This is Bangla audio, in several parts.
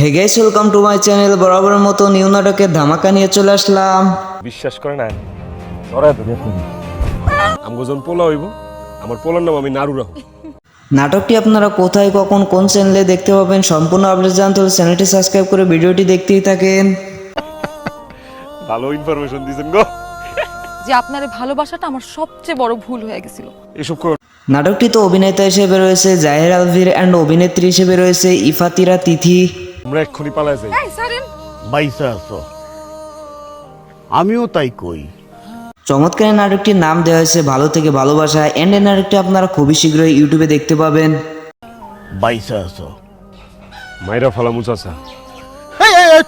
Hey guys, welcome to my channel. বরাবরের মতো নিউ নাটকের ধামাকা নিয়ে চলে আসলাম। বিশ্বাস করে না ধরায় তো আমগো যখন পোলা হইব আমার পোলার নাম আমি নারু রাখো। নাটকটি আপনারা কোথায়, কখন, কোন চ্যানেলে দেখতে পাবেন সম্পূর্ণ আপডেট জানতে হলে চ্যানেলটি সাবস্ক্রাইব করে ভিডিওটি দেখতেই থাকেন। ভালো ইনফরমেশন দিয়েছেন গো। যে আপনার ভালোবাসাটা আমার সবচেয়ে বড় ভুল হয়ে গেছিল। এসব কর নাটকটিতে অভিনেতা হিসেবে রয়েছে জাহির আলভির অ্যান্ড অভিনেত্রী হিসেবে রয়েছে ইফাতিরা তিথি। আমরা এক্ষুনি পালাই যাই। বাইসা আছো, আমিও তাই কই। চমৎকার এই নাটকটির নাম দেওয়া হয়েছে ভালো থেকে ভালোবাসা। অ্যান্ড এই নাটকটি আপনারা খুবই শীঘ্রই ইউটিউবে দেখতে পাবেন। বাইসা আছো, মাইরা ফালামু চাচা।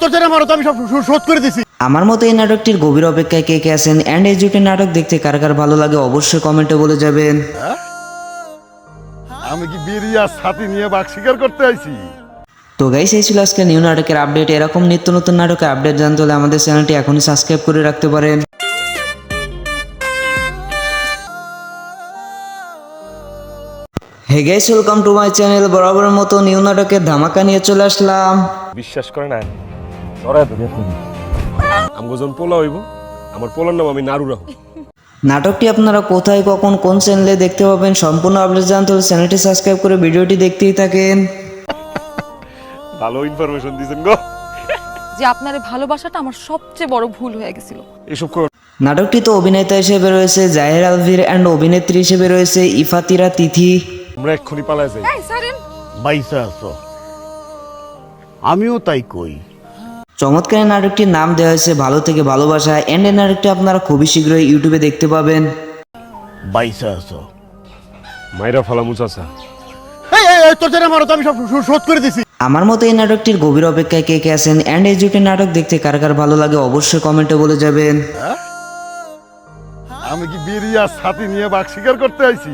তোর জন্য মারো তো আমি সব শোধ করে দিছি। আমার মতো এই নাটকটির গভীর অপেক্ষায় কে কে আছেন অ্যান্ড এই জুটির নাটক দেখতে কার কার ভালো লাগে অবশ্যই কমেন্টে বলে যাবেন। আমি কি বিরিয়া ছাতি নিয়ে বাঘ শিকার করতে আইছি? তো গাইস, এই ছিল আজকে নিউ নাটকের আপডেট। এরকম নিত্য নতুন নাটকের আপডেট জানতে হলে আমাদের চ্যানেলটি এখনই সাবস্ক্রাইব করে রাখতে পারেন। Hey guys, welcome to my channel. বরাবরের মতো নিউ নাটকের ধামাকা নিয়ে চলে আসলাম। বিশ্বাস করে না ধরায় তো আমগো যখন পোলা হইব আমার পোলার নাম আমি নারু রাখো। নাটকটি আপনারা কোথায়, কখন, কোন চ্যানেলে দেখতে পাবেন সম্পূর্ণ আপডেট জানতে হলে চ্যানেলটি সাবস্ক্রাইব করে ভিডিওটি দেখতেই থাকেন। ভালো ইনফরমেশন দিয়েছেন গো। যে আপনার ভালোবাসাটা আমার সবচেয়ে বড় ভুল হয়ে গেছিল। এসব কর নাটকটিতে অভিনেতা হিসেবে রয়েছে জাহির আলভির অ্যান্ড অভিনেত্রী হিসেবে রয়েছে ইফাতিরা তিথি। আমরা এক্ষুনি পালাই যাই। বাইসা আছো, আমিও তাই কই। চমৎকার এই নাটকটির নাম দেওয়া হয়েছে ভালো থেকে ভালোবাসা। অ্যান্ড এই নাটকটি আপনারা খুবই শীঘ্রই ইউটিউবে দেখতে পাবেন। বাইসা আছো, মাইরা ফালামু চাচা। তোর জন্য মারো তো আমি সব শোধ করে দিছি। আমার মতো এই নাটকটির গভীর অপেক্ষায় কে কে আছেন অ্যান্ড এই জুটির নাটক দেখতে কার কার ভালো লাগে অবশ্যই কমেন্টে বলে যাবেন। আমি কি বিরিয়া ছাতি নিয়ে বাঘ শিকার করতে আইছি?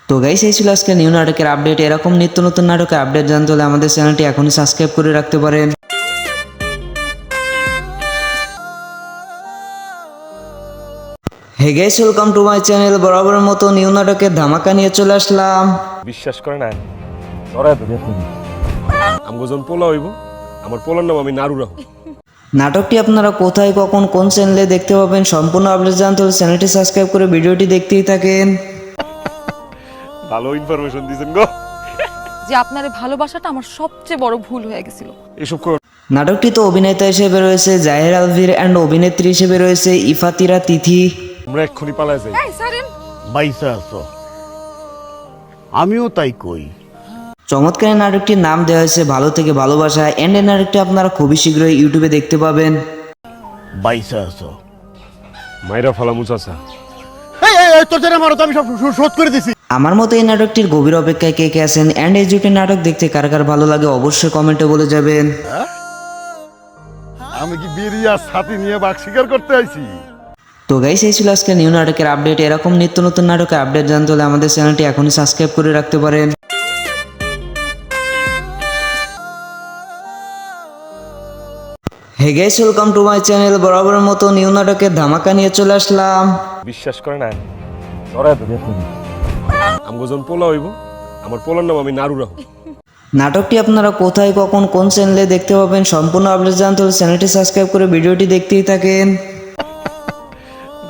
তো গাইস, এই ছিল আজকে নিউ নাটকের আপডেট। এরকম নিত্য নতুন নাটকের আপডেট জানতে হলে আমাদের চ্যানেলটি এখনই সাবস্ক্রাইব করে রাখতে পারেন। Hey guys, welcome to my channel. বরাবরের মতো নিউ নাটকের ধামাকা নিয়ে চলে আসলাম। বিশ্বাস করে না ধরায় তো আমগো যখন পোলা হইব আমার পোলার নাম আমি নারু রাখো। নাটকটি আপনারা কোথায়, কখন, কোন চ্যানেলে দেখতে পাবেন সম্পূর্ণ আপডেট জানতে হলে চ্যানেলটি সাবস্ক্রাইব করে ভিডিওটি দেখতেই থাকেন। ভালো ইনফরমেশন দিয়েছেন গো। যে আপনার ভালোবাসাটা আমার সবচেয়ে বড় ভুল হয়ে গেছিল। এসব কর নাটকটিতে অভিনেতা হিসেবে রয়েছে জাহির আলভির অ্যান্ড অভিনেত্রী হিসেবে রয়েছে ইফাতিরা তিথি। আমরা এক্ষুনি পালাই যাই। বাইসা আছো, আমিও তাই কই। চমৎকার এই নাটকটির নাম দেওয়া হয়েছে ভালো থেকে ভালোবাসা। অ্যান্ড এই নাটকটি আপনারা খুবই শীঘ্রই ইউটিউবে দেখতে পাবেন। বাইসা আছো, মাইরা ফালামু চাচা। তোর জন্য মারো তো আমি সব শোধ করে দিছি। আমার মতো এই নাটকটির গভীর অপেক্ষায় কে কে আছেন অ্যান্ড এই জুটির নাটক দেখতে কার কার ভালো লাগে অবশ্যই কমেন্টে বলে যাবেন। আমি কি বিরিয়া ছাতি নিয়ে বাঘ শিকার করতে আইছি? তো গাইস, এই ছিল আজকে নিউ নাটকের আপডেট। এরকম নিত্য নতুন নাটকের আপডেট জানতে হলে আমাদের চ্যানেলটি এখনই সাবস্ক্রাইব করে রাখতে পারেন। Hey guys, welcome to my channel. বরাবরের মতো নিউ নাটকের ধামাকা নিয়ে চলে আসলাম। বিশ্বাস করে না ধরায় তো আমগো যখন পোলা হইব আমার পোলার নাম আমি নারু রাখো। নাটকটি আপনারা কোথায়, কখন, কোন চ্যানেলে দেখতে পাবেন সম্পূর্ণ আপডেট জানতে হলে চ্যানেলটি সাবস্ক্রাইব করে ভিডিওটি দেখতেই থাকেন।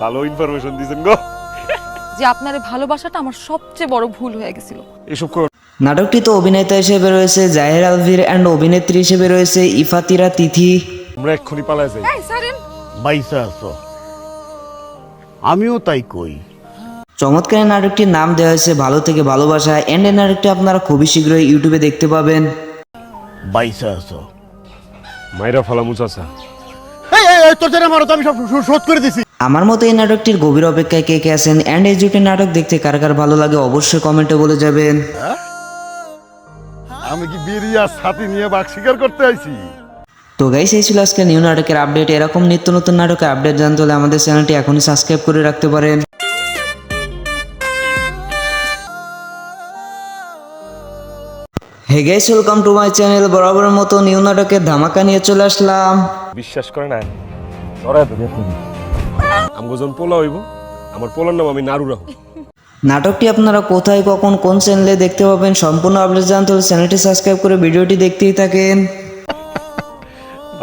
ভালো ইনফরমেশন দিয়েছেন গো। যে আপনার ভালোবাসাটা আমার সবচেয়ে বড় ভুল হয়ে গেছিল। এসব কর নাটকটিতে অভিনেতা হিসেবে রয়েছে জাহির আলভির অ্যান্ড অভিনেত্রী হিসেবে রয়েছে ইফাতিরা তিথি। আমরা এক্ষুনি পালাই যাই। বাইসা আছো, আমিও তাই কই। চমৎকার এই নাটকটির নাম দেওয়া হয়েছে ভালো থেকে ভালোবাসা। অ্যান্ড এই নাটকটি আপনারা খুবই শীঘ্রই ইউটিউবে দেখতে পাবেন। বাইসা আছো, মাইরা ফালামু চাচা। তোর জন্য মারো তো আমি সব শোধ করে দিছি। আমার মতো এই নাটকটির গভীর অপেক্ষায় কে কে আছেন অ্যান্ড এই জুটির নাটক দেখতে কার কার ভালো লাগে অবশ্যই কমেন্টে বলে যাবেন। আমি কি বিরিয়া ছাতি নিয়ে বাঘ শিকার করতে আইছি? তো গাইস, এই ছিল আজকে নিউ নাটকের আপডেট। এরকম নিত্য নতুন নাটকের আপডেট জানতে হলে আমাদের চ্যানেলটি এখনই সাবস্ক্রাইব করে রাখতে পারেন। Hey guys, welcome to my channel. বরাবরের মতো নিউ নাটকের ধামাকা নিয়ে চলে আসলাম। বিশ্বাস করে না ধরায় তো আমগো যখন পোলা হইব আমার পোলার নাম আমি নারু রাখো। নাটকটি আপনারা কোথায়, কখন, কোন চ্যানেলে দেখতে পাবেন সম্পূর্ণ আপডেট জানতে হলে চ্যানেলটি সাবস্ক্রাইব করে ভিডিওটি দেখতেই থাকেন।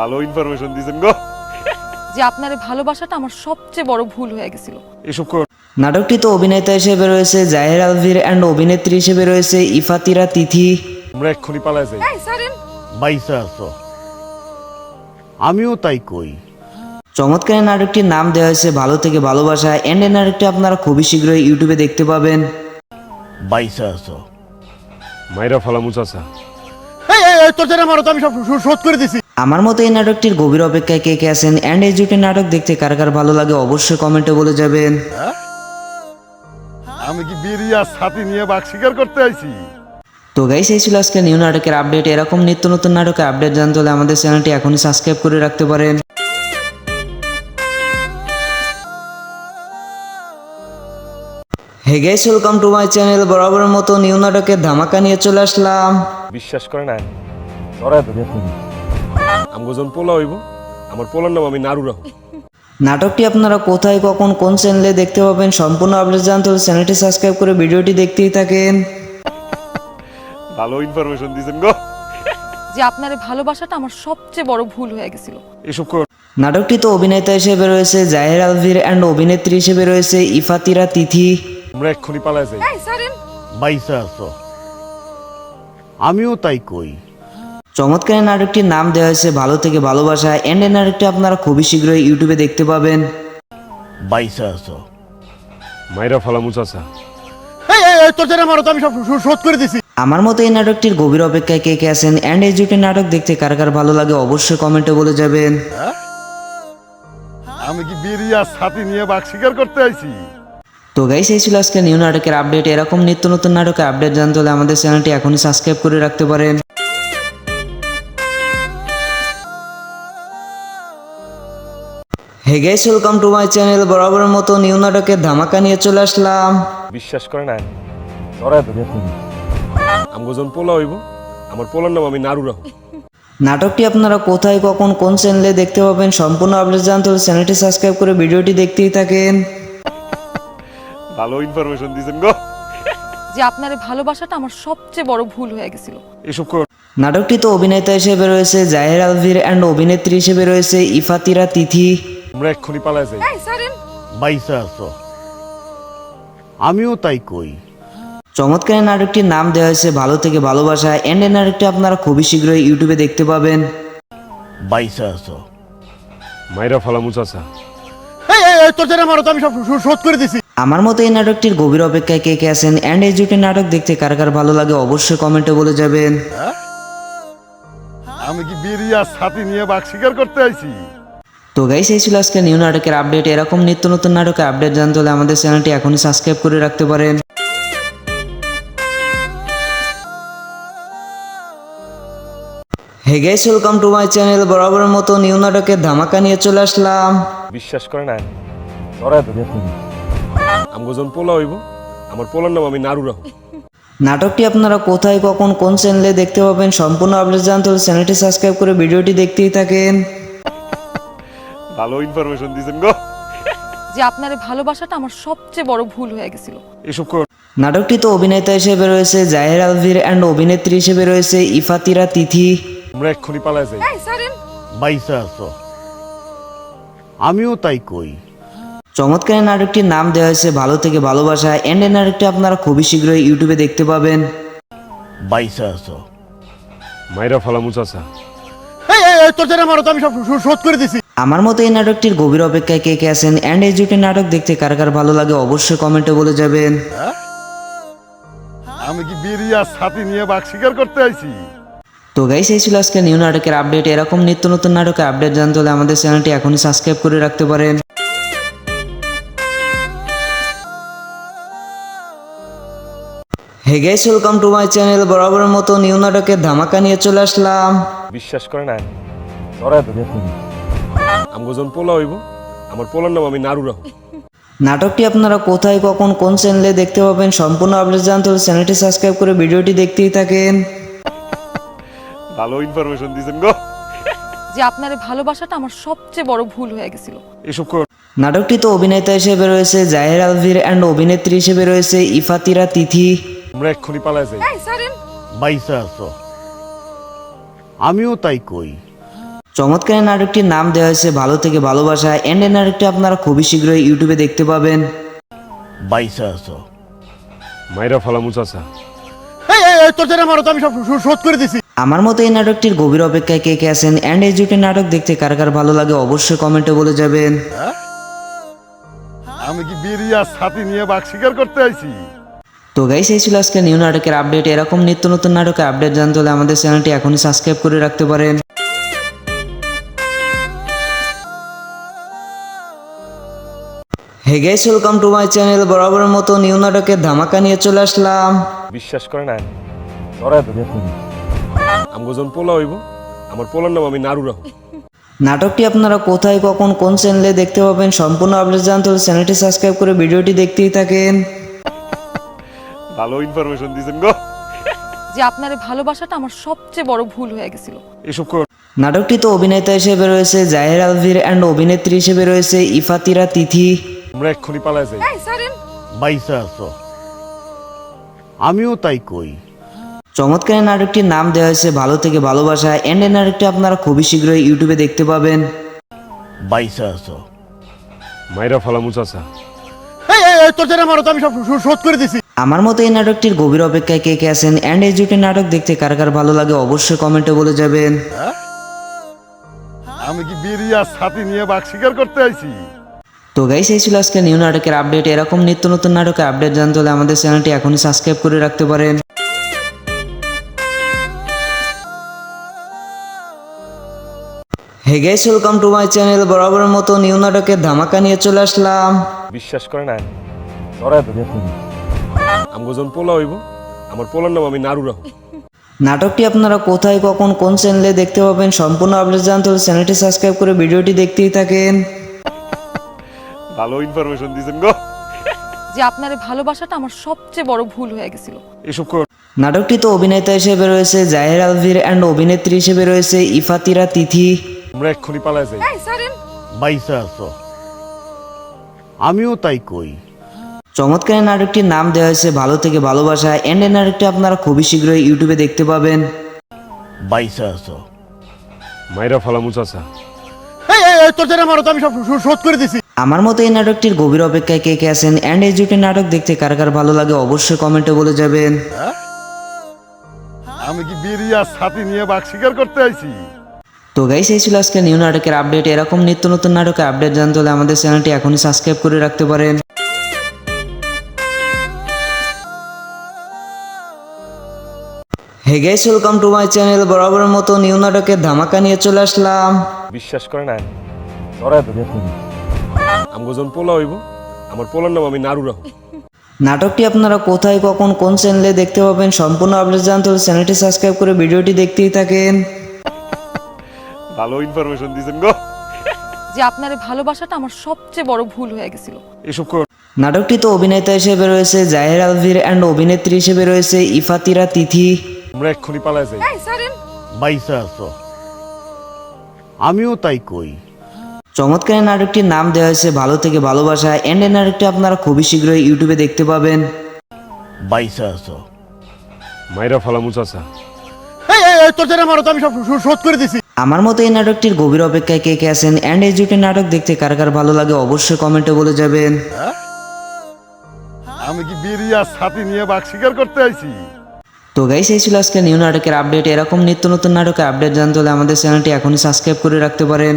ভালো ইনফরমেশন দিয়েছেন গো। যে আপনার এই ভালোবাসাটা আমার সবচেয়ে বড় ভুল হয়ে গেছিল। এসব করো নাটকটিতে অভিনেতা হিসেবে রয়েছে জাহির আলভির অ্যান্ড অভিনেত্রী হিসেবে রয়েছে ইফাতিরা তিথি। আমরা এক্ষুনি পালাই যাই। এই সারেন। বাইসা আছো, আমিও তাই কই। চমৎকার এই নাটকটির নাম দেওয়া হয়েছে ভালো থেকে ভালোবাসা, অ্যান্ড এই নাটকটি আপনারা খুবই শীঘ্রই ইউটিউবে দেখতে পাবেন। বাইসা আছো। মাইরা ফালামু চাচা। এই তোর জন্য মারো তো আমি সব শোধ করে দিছি। আমার মতো এই নাটকটির গভীর অপেক্ষায় কে কে আছেন, অ্যান্ড এই জুটির নাটক দেখতে কার কার ভালো লাগে অবশ্যই কমেন্টে বলে যাবেন। আমি কি বেরিয়ে আর ছাতি নিয়ে বাঘ শিকার করতে আইছি? তো গাইস, এই ছিল আজকে নিউ নাটকের আপডেট। এরকম নিত্য নতুন নাটকের আপডেট জানতে হলে আমাদের চ্যানেলটি এখনই সাবস্ক্রাইব করে রাখতে পারেন। Hey guys, welcome to my channel. বরাবরের মতো নিউ নাটকের ধামাকা নিয়ে চলে আসলাম। বিশ্বাস করে না ধরায় ধরে আমগো যখন পোলা হইব আমার পোলার নাম আমি নারু রাখো। নাটকটি আপনারা কোথায় কখন কোন চ্যানেলে দেখতে পাবেন সম্পূর্ণ আপডেট জানতে হলে চ্যানেলটি সাবস্ক্রাইব করে ভিডিওটি দেখতেই থাকেন। ভালো ইনফরমেশন দিয়েছেন গো। যে আপনার এই ভালোবাসাটা আমার সবচেয়ে বড় ভুল হয়ে গেছিল। এসব করো নাটকটিতে অভিনেতা হিসেবে রয়েছে জাহির আলভির অ্যান্ড অভিনেত্রী হিসেবে রয়েছে ইফাতিরা তিথি। আমরা এক্ষুনি পালাই যাই। এই সারেন। বাইসা আছো, আমিও তাই কই। চমৎকার এই নাটকটির নাম দেওয়া হয়েছে ভালো থেকে ভালোবাসা, অ্যান্ড এই নাটকটি আপনারা খুবই শীঘ্রই ইউটিউবে দেখতে পাবেন। বাইসা আছো। মাইরা ফালামু চাচা। এই তোর জন্য মারো তো আমি সব শোধ করে দিছি। আমার মতো এই নাটকটির গভীর অপেক্ষায় কে কে আছেন, অ্যান্ড এই জুটির নাটক দেখতে কার কার ভালো লাগে অবশ্যই কমেন্টে বলে যাবেন। আমি কি বেরিয়ে আর ছাতি নিয়ে বাঘ শিকার করতে আইছি? তো গাইস, এই ছিল আজকে নিউ নাটকের আপডেট। এরকম নিত্য নতুন নাটকের আপডেট জানতে হলে আমাদের চ্যানেলটি এখনই সাবস্ক্রাইব করে রাখতে পারেন। Hey guys, welcome to my channel. বরাবরের মতো নিউ নাটকের ধামাকা নিয়ে চলে আসলাম। বিশ্বাস করে না ধরায় ধরে আমগো যখন পোলা হইব আমার পোলার নাম আমি নারু রাখো। নাটকটি আপনারা কোথায় কখন কোন চ্যানেলে দেখতে পাবেন সম্পূর্ণ আপডেট জানতে হলে চ্যানেলটি সাবস্ক্রাইব করে ভিডিওটি দেখতেই থাকেন। ভালো ইনফরমেশন দিয়েছেন গো। যে আপনার এই ভালোবাসাটা আমার সবচেয়ে বড় ভুল হয়ে গেছিল। এসব করো নাটকটিতে অভিনেতা হিসেবে রয়েছে জাহির আলভির অ্যান্ড অভিনেত্রী হিসেবে রয়েছে ইফাতিরা তিথি। আমরা এক্ষুনি পালাই যাই। এই সারেন। বাইসা আছো, আমিও তাই কই। চমৎকার এই নাটকটির নাম দেওয়া হয়েছে ভালো থেকে ভালোবাসা, অ্যান্ড এই নাটকটি আপনারা খুবই শীঘ্রই ইউটিউবে দেখতে পাবেন। বাইসা আছো। মাইরা ফালামু চাচা। এই তোর জন্য মারো তো আমি সব শোধ করে দিছি। আমার মতো এই নাটকটির গভীর অপেক্ষায় কে কে আছেন, অ্যান্ড এই জুটির নাটক দেখতে কার কার ভালো লাগে অবশ্যই কমেন্টে বলে যাবেন। আমি কি বেরিয়ে আর ছাতি নিয়ে বাঘ শিকার করতে আইছি? তো গাইস, এই ছিল আজকে নিউ নাটকের আপডেট। এরকম নিত্য নতুন নাটকের আপডেট জানতে হলে আমাদের চ্যানেলটি এখনই সাবস্ক্রাইব করে রাখতে পারেন। Hey guys, welcome to my channel. বরাবরের মতো নিউ নাটকের ধামাকা নিয়ে চলে আসলাম। বিশ্বাস করে না ধরায় ধরে আমগো যখন পোলা হইব আমার পোলার নাম আমি নারু রাখো। নাটকটি আপনারা কোথায় কখন কোন চ্যানেলে দেখতে পাবেন সম্পূর্ণ আপডেট জানতে হলে চ্যানেলটি সাবস্ক্রাইব করে ভিডিওটি দেখতেই থাকেন। ভালো ইনফরমেশন দিয়েছেন গো। যে আপনার এই ভালোবাসাটা আমার সবচেয়ে বড় ভুল হয়ে গেছিল। এসব করো নাটকটিতে অভিনেতা হিসেবে রয়েছে জাহির আলভির অ্যান্ড অভিনেত্রী হিসেবে রয়েছে ইফাতিরা তিথি। আমরা এক্ষুনি পালাই যাই। এই সারেন। বাইসা আছো, আমিও তাই কই। চমৎকার এই নাটকটির নাম দেওয়া হয়েছে ভালো থেকে ভালোবাসা, অ্যান্ড এই নাটকটি আপনারা খুবই শীঘ্রই ইউটিউবে দেখতে পাবেন। বাইসা আছো। মাইরা ফালামু চাচা। এই তোর জন্য মারো তো আমি সব শোধ করে দিছি। আমার মতো এই নাটকটির গভীর অপেক্ষায় কে কে আছেন, অ্যান্ড এই জুটির নাটক দেখতে কার কার ভালো লাগে অবশ্যই কমেন্টে বলে যাবেন। আমি কি বেরিয়ে আর ছাতি নিয়ে বাঘ শিকার করতে আইছি? তো গাইস, এই ছিল আজকে নিউ নাটকের আপডেট। এরকম নিত্য নতুন নাটকের আপডেট জানতে হলে আমাদের চ্যানেলটি এখনই সাবস্ক্রাইব করে রাখতে পারেন। Hey guys, welcome to my channel. বরাবরের মতো নিউ নাটকের ধামাকা নিয়ে চলে আসলাম। বিশ্বাস করে না ধরায় ধরে আমগো যখন পোলা হইব আমার পোলার নাম আমি নারু রাখো। নাটকটি আপনারা কোথায় কখন কোন চ্যানেলে দেখতে পাবেন সম্পূর্ণ আপডেট জানতে হলে চ্যানেলটি সাবস্ক্রাইব করে ভিডিওটি দেখতেই থাকেন। ভালো ইনফরমেশন দিয়েছেন গো। যে আপনার এই ভালোবাসাটা আমার সবচেয়ে বড় ভুল হয়ে গেছিল। এসব করো নাটকটিতে অভিনেতা হিসেবে রয়েছে জাহির আলভির অ্যান্ড অভিনেত্রী হিসেবে রয়েছে ইফাতিরা তিথি। আমরা এক্ষুনি পালাই যাই। এই সারেন। বাইসা আছো, আমিও তাই কই। চমৎকার এই নাটকটির নাম দেওয়া হয়েছে ভালো থেকে ভালোবাসা এন্ড এই নাটকটি আপনারা খুবই শীঘ্রই ইউটিউবে দেখতে পাবেন। বাইসা আছো। মাইরা ফালামু চাচা। এই তোর জন্য মারো তো আমি সব শোধ করে দিছি। আমার মতো এই নাটকটির গভীর অপেক্ষায় কে কে আছেন এন্ড এই জুটি নাটক দেখতে কার কার ভালো লাগে অবশ্যই কমেন্টে বলে যাবেন। আমি কি বেরিয়ে ছাতি নিয়ে বাঘ শিকার করতে আইছি? তো গাইস এই ছিল আজকে নিউ নাটকের আপডেট। এরকম নিত্য নতুন নাটকের আপডেট জানতে হলে আমাদের চ্যানেলটি এখনই সাবস্ক্রাইব করে রাখতে পারেন। Hey guys, welcome to my channel. বরাবরের মতো নিউ নাটকের ধামাকা নিয়ে চলে আসলাম। বিশ্বাস করে না ধরায় ধরে আমগো যখন পোলা হইব আমার পোলার নাম আমি নারু রাখো। নাটকটি আপনারা কোথায় কখন কোন চ্যানেলে দেখতে পাবেন সম্পূর্ণ আপডেট জানতে হলে চ্যানেলটি সাবস্ক্রাইব করে ভিডিওটি দেখতেই থাকেন। ভালো ইনফরমেশন দিয়েছেন গো। যে আপনার ভালোবাসাটা আমার সবচেয়ে বড় ভুল হয়ে গেছিল। এসব কর নাটকটিতে অভিনেতা হিসেবে রয়েছে জাহির আলভির অ্যান্ড অভিনেত্রী হিসেবে রয়েছে ইফাতিরা তিথি। আমরা এক্ষুনি পালাই যাই। বাইসা আছো। আমিও তাই কই। চমৎকার এই নাটকটির নাম দেওয়া হয়েছে ভালো থেকে ভালোবাসা এন্ড এই নাটকটি আপনারা খুবই শীঘ্রই ইউটিউবে দেখতে পাবেন। বাইসা আছো। মাইরা ফালামু চাচা। এই তোর জন্য মারো তো আমি সব শোধ করে দিছি। আমার মতো এই নাটকটির গভীর অপেক্ষায় কে কে আছেন এন্ড এই জুটি নাটক দেখতে কার কার ভালো লাগে অবশ্যই কমেন্টে বলে যাবেন। আমি কি বেরিয়ে ছাতি নিয়ে বাঘ শিকার করতে আইছি? তো গাইস এই ছিল আজকে নিউ নাটকের আপডেট। এরকম নিত্য নতুন নাটকের আপডেট জানতে হলে আমাদের চ্যানেলটি এখনই সাবস্ক্রাইব করে রাখতে পারেন। Hey guys, welcome to my channel. বরাবরের মতো নিউ নাটকের ধামাকা নিয়ে চলে আসলাম। বিশ্বাস করে না ধরায় ধরে আমগো যখন পোলা হইব আমার পোলার নাম আমি নারু রাখো। নাটকটি আপনারা কোথায় কখন কোন চ্যানেলে দেখতে পাবেন সম্পূর্ণ আপডেট জানতে হলে চ্যানেলটি সাবস্ক্রাইব করে ভিডিওটি দেখতেই থাকেন। ভালো ইনফরমেশন দিয়েছেন গো। যে আপনার ভালোবাসাটা আমার সবচেয়ে বড় ভুল হয়ে গেছিল। এসব কর নাটকটিতে অভিনেতা হিসেবে রয়েছে জাহির আলভির অ্যান্ড অভিনেত্রী হিসেবে রয়েছে ইফাতিরা তিথি। আমরা এক্ষুনি পালাই যাই। বাইসা আছো। আমিও তাই কই। চমৎকার এই নাটকটির নাম দেওয়া হয়েছে ভালো থেকে ভালোবাসা এন্ড এই নাটকটি আপনারা খুবই শীঘ্রই ইউটিউবে দেখতে পাবেন। বাইসা আছো। মাইরা ফালামু চাচা। এই তোর জন্য মারো তো আমি সব শোধ করে দিছি। আমার মতো এই নাটকটির গভীর অপেক্ষায় কে কে আছেন এন্ড এই জুটি নাটক দেখতে কার কার ভালো লাগে অবশ্যই কমেন্টে বলে যাবেন। আমি কি বেরিয়ে ছাতি নিয়ে বাঘ শিকার করতে আইছি? তো গাইস এই ছিল আজকে নিউ নাটকের আপডেট। এরকম নিত্য নতুন নাটকের আপডেট জানতে হলে আমাদের চ্যানেলটি এখনই সাবস্ক্রাইব করে রাখতে পারেন। Hey guys, welcome to my channel. বরাবরের মতো নিউ নাটকের ধামাকা নিয়ে চলে আসলাম। বিশ্বাস করে না ধরায় ধরে আমগো যখন পোলা হইব আমার পোলার নাম আমি নারু রাখো। নাটকটি আপনারা কোথায় কখন কোন চ্যানেলে দেখতে পাবেন সম্পূর্ণ আপডেট জানতে হলে চ্যানেলটি সাবস্ক্রাইব করে ভিডিওটি দেখতেই থাকেন। ভালো ইনফরমেশন দিয়েছেন গো। যে আপনার ভালোবাসাটা আমার সবচেয়ে বড় ভুল হয়ে গেছিল। এসব কর নাটকটিতে অভিনেতা হিসেবে রয়েছে জাহির আলভির অ্যান্ড অভিনেত্রী হিসেবে রয়েছে ইফাতিরা তিথি। আমরা এক্ষুনি পালাই যাই। বাইসা আছো। আমিও তাই কই। চমৎকার এই নাটকটির নাম দেওয়া হয়েছে ভালো থেকে ভালোবাসা এন্ড এই নাটকটি আপনারা খুবই শীঘ্রই ইউটিউবে দেখতে পাবেন। বাইসা আছো। মাইরা ফালামু চাচা। এই তোর জন্য মারো তো আমি সব শোধ করে দিছি। আমার মতো এই নাটকটির গভীর অপেক্ষায় কে কে আছেন এন্ড এই জুটি নাটক দেখতে কার কার ভালো লাগে অবশ্যই কমেন্টে বলে যাবেন। আমি কি বেরিয়ে ছাতি নিয়ে বাঘ শিকার করতে আইছি? তো গাইস এই ছিল আজকে নিউ নাটকের আপডেট। এরকম নিত্য নতুন নাটকের আপডেট জানতে হলে আমাদের চ্যানেলটি এখনই সাবস্ক্রাইব করে রাখতে পারেন।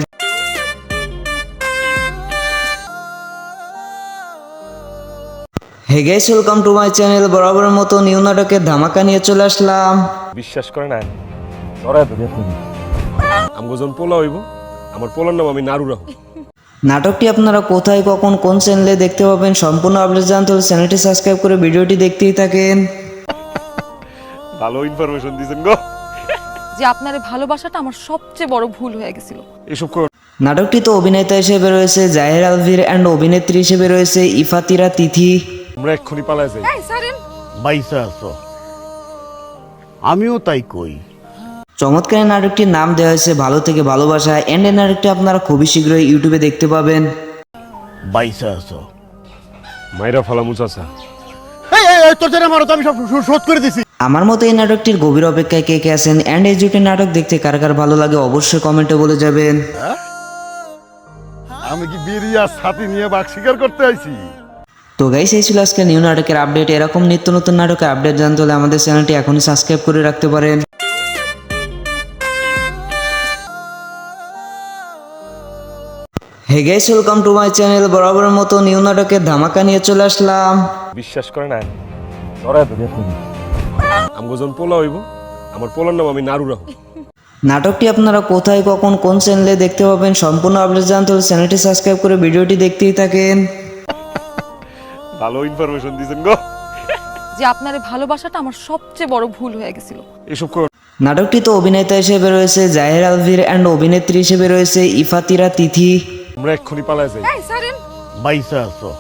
Hey guys, welcome to my channel. বরাবরের মতো নিউ নাটকের ধামাকা নিয়ে চলে আসলাম। বিশ্বাস করে না ধরায় ধরে আমগো যখন পোলা হইব আমার পোলার নাম আমি নারু রাখো। নাটকটি আপনারা কোথায় কখন কোন চ্যানেলে দেখতে পাবেন সম্পূর্ণ আপডেট জানতে হলে চ্যানেলটি সাবস্ক্রাইব করে ভিডিওটি দেখতেই থাকেন। ভালো ইনফরমেশন দিয়েছেন গো। যে আপনার ভালোবাসাটা আমার সবচেয়ে বড় ভুল হয়ে গেছিল। এসব কর নাটকটিতে অভিনেতা হিসেবে রয়েছে জাহির আলভির অ্যান্ড অভিনেত্রী হিসেবে রয়েছে ইফাতিরা তিথি। আমরা এক্ষুনি পালাই যাই। বাইসা আছো। আমিও তাই কই। চমৎকার এই নাটকটির নাম দেওয়া হয়েছে ভালো থেকে ভালোবাসা এন্ড এই নাটকটি আপনারা খুবই শীঘ্রই ইউটিউবে দেখতে পাবেন। বাইসা আছো। মাইরা ফালামু চাচা। এই তোর জন্য মারো তো আমি সব শোধ করে দিছি। আমার মতো এই নাটকটির গভীর অপেক্ষায় কে কে আছেন অ্যান্ড এই জুটি নাটক দেখতে কার কার ভালো লাগে অবশ্যই কমেন্টে বলে যাবেন। আমি কি বিড়ি আর ছাতি নিয়ে বাঘ শিকার করতে আইছি? তো গাইস এই ছিল আজকে নিউ নাটকের আপডেট। এরকম নিত্য নতুন নাটকের আপডেট জানতে হলে আমাদের চ্যানেলটি এখনই সাবস্ক্রাইব করে রাখতে পারেন। Hey guys, welcome to my channel. বরাবরের মতো নিউ নাটকের ধামাকা নিয়ে চলে আসলাম। বিশ্বাস করে না ধরায় ধরে আমগো যখন পোলা হইব আমার পোলার নাম আমি নারু রাখো। নাটকটি আপনারা কোথায় কখন কোন চ্যানেলে দেখতে পাবেন সম্পূর্ণ আপডেট জানতে হলে চ্যানেলটি সাবস্ক্রাইব করে ভিডিওটি দেখতেই থাকেন। ভালো ইনফরমেশন দিয়েছেন গো। যে আপনার এই ভালোবাসাটা আমার সবচেয়ে বড় ভুল হয়ে গেছিল। এসব কর নাটকটি তো অভিনেতা হিসেবে রয়েছে জাহির আলভির অ্যান্ড অভিনেত্রী হিসেবে রয়েছে ইফাতিরা তিথি। আমরা এক্ষুনি পালাই যাই। বাইসা আছো,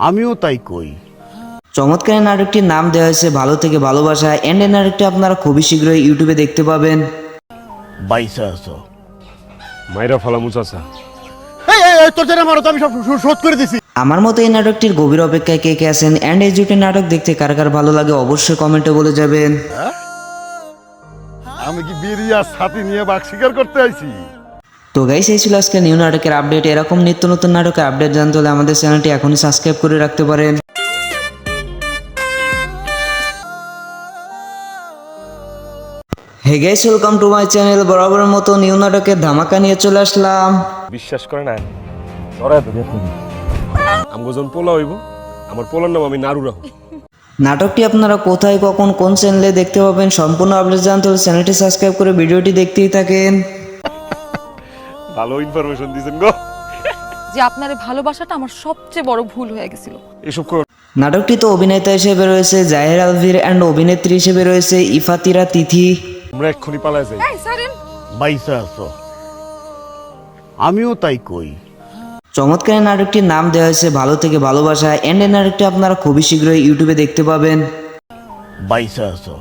আমিও তাই কই। চমৎকার এই নাটকটির নাম দেওয়া হয়েছে ভালো থেকে ভালোবাসা অ্যান্ড এই নাটকটি আপনারা খুবই শীঘ্রই ইউটিউবে দেখতে পাবেন। বাইসা আছো, মাইরা ফালামু চাচা। এই তোর জন্য মারো তো আমি সব শোধ করে দিছি। আমার মতো এই নাটকটির গভীর অপেক্ষায় কে কে আছেন অ্যান্ড এই জুটি নাটক দেখতে কার কার ভালো লাগে অবশ্যই কমেন্টে বলে যাবেন। আমি কি বিড়ি আর ছাতি নিয়ে বাঘ শিকার করতে আইছি? তো গাইস এই ছিল আজকে নিউ নাটকের আপডেট। এরকম নিত্য নতুন নাটকের আপডেট জানতে হলে আমাদের চ্যানেলটি এখনই সাবস্ক্রাইব করে রাখতে পারেন। Hey guys, welcome to my channel. বরাবরের মতো নিউ নাটকের ধামাকা নিয়ে চলে আসলাম। বিশ্বাস করে না ধরায় ধরে আমগো যখন পোলা হইব আমার পোলার নাম আমি নারু রাখো। নাটকটি আপনারা কোথায় কখন কোন চ্যানেলে দেখতে পাবেন সম্পূর্ণ আপডেট জানতে হলে চ্যানেলটি সাবস্ক্রাইব করে ভিডিওটি দেখতেই থাকেন। ভালো ইনফরমেশন দিয়েছেন গো। যে আপনার এই ভালোবাসাটা আমার সবচেয়ে বড় ভুল হয়ে গেছিল। এসব কর নাটকটি তো অভিনেতা হিসেবে রয়েছে জাহির আলভির অ্যান্ড অভিনেত্রী হিসেবে রয়েছে ইফাতিরা তিথি। আমরা এক্ষুনি পালাই যাই। বাইসা আছো, আমিও তাই কই। চমৎকার এই নাটকটির নাম দেওয়া হয়েছে ভালো থেকে ভালোবাসা অ্যান্ড এই নাটকটি আপনারা খুবই শীঘ্রই ইউটিউবে দেখতে পাবেন। বাইসা আছো,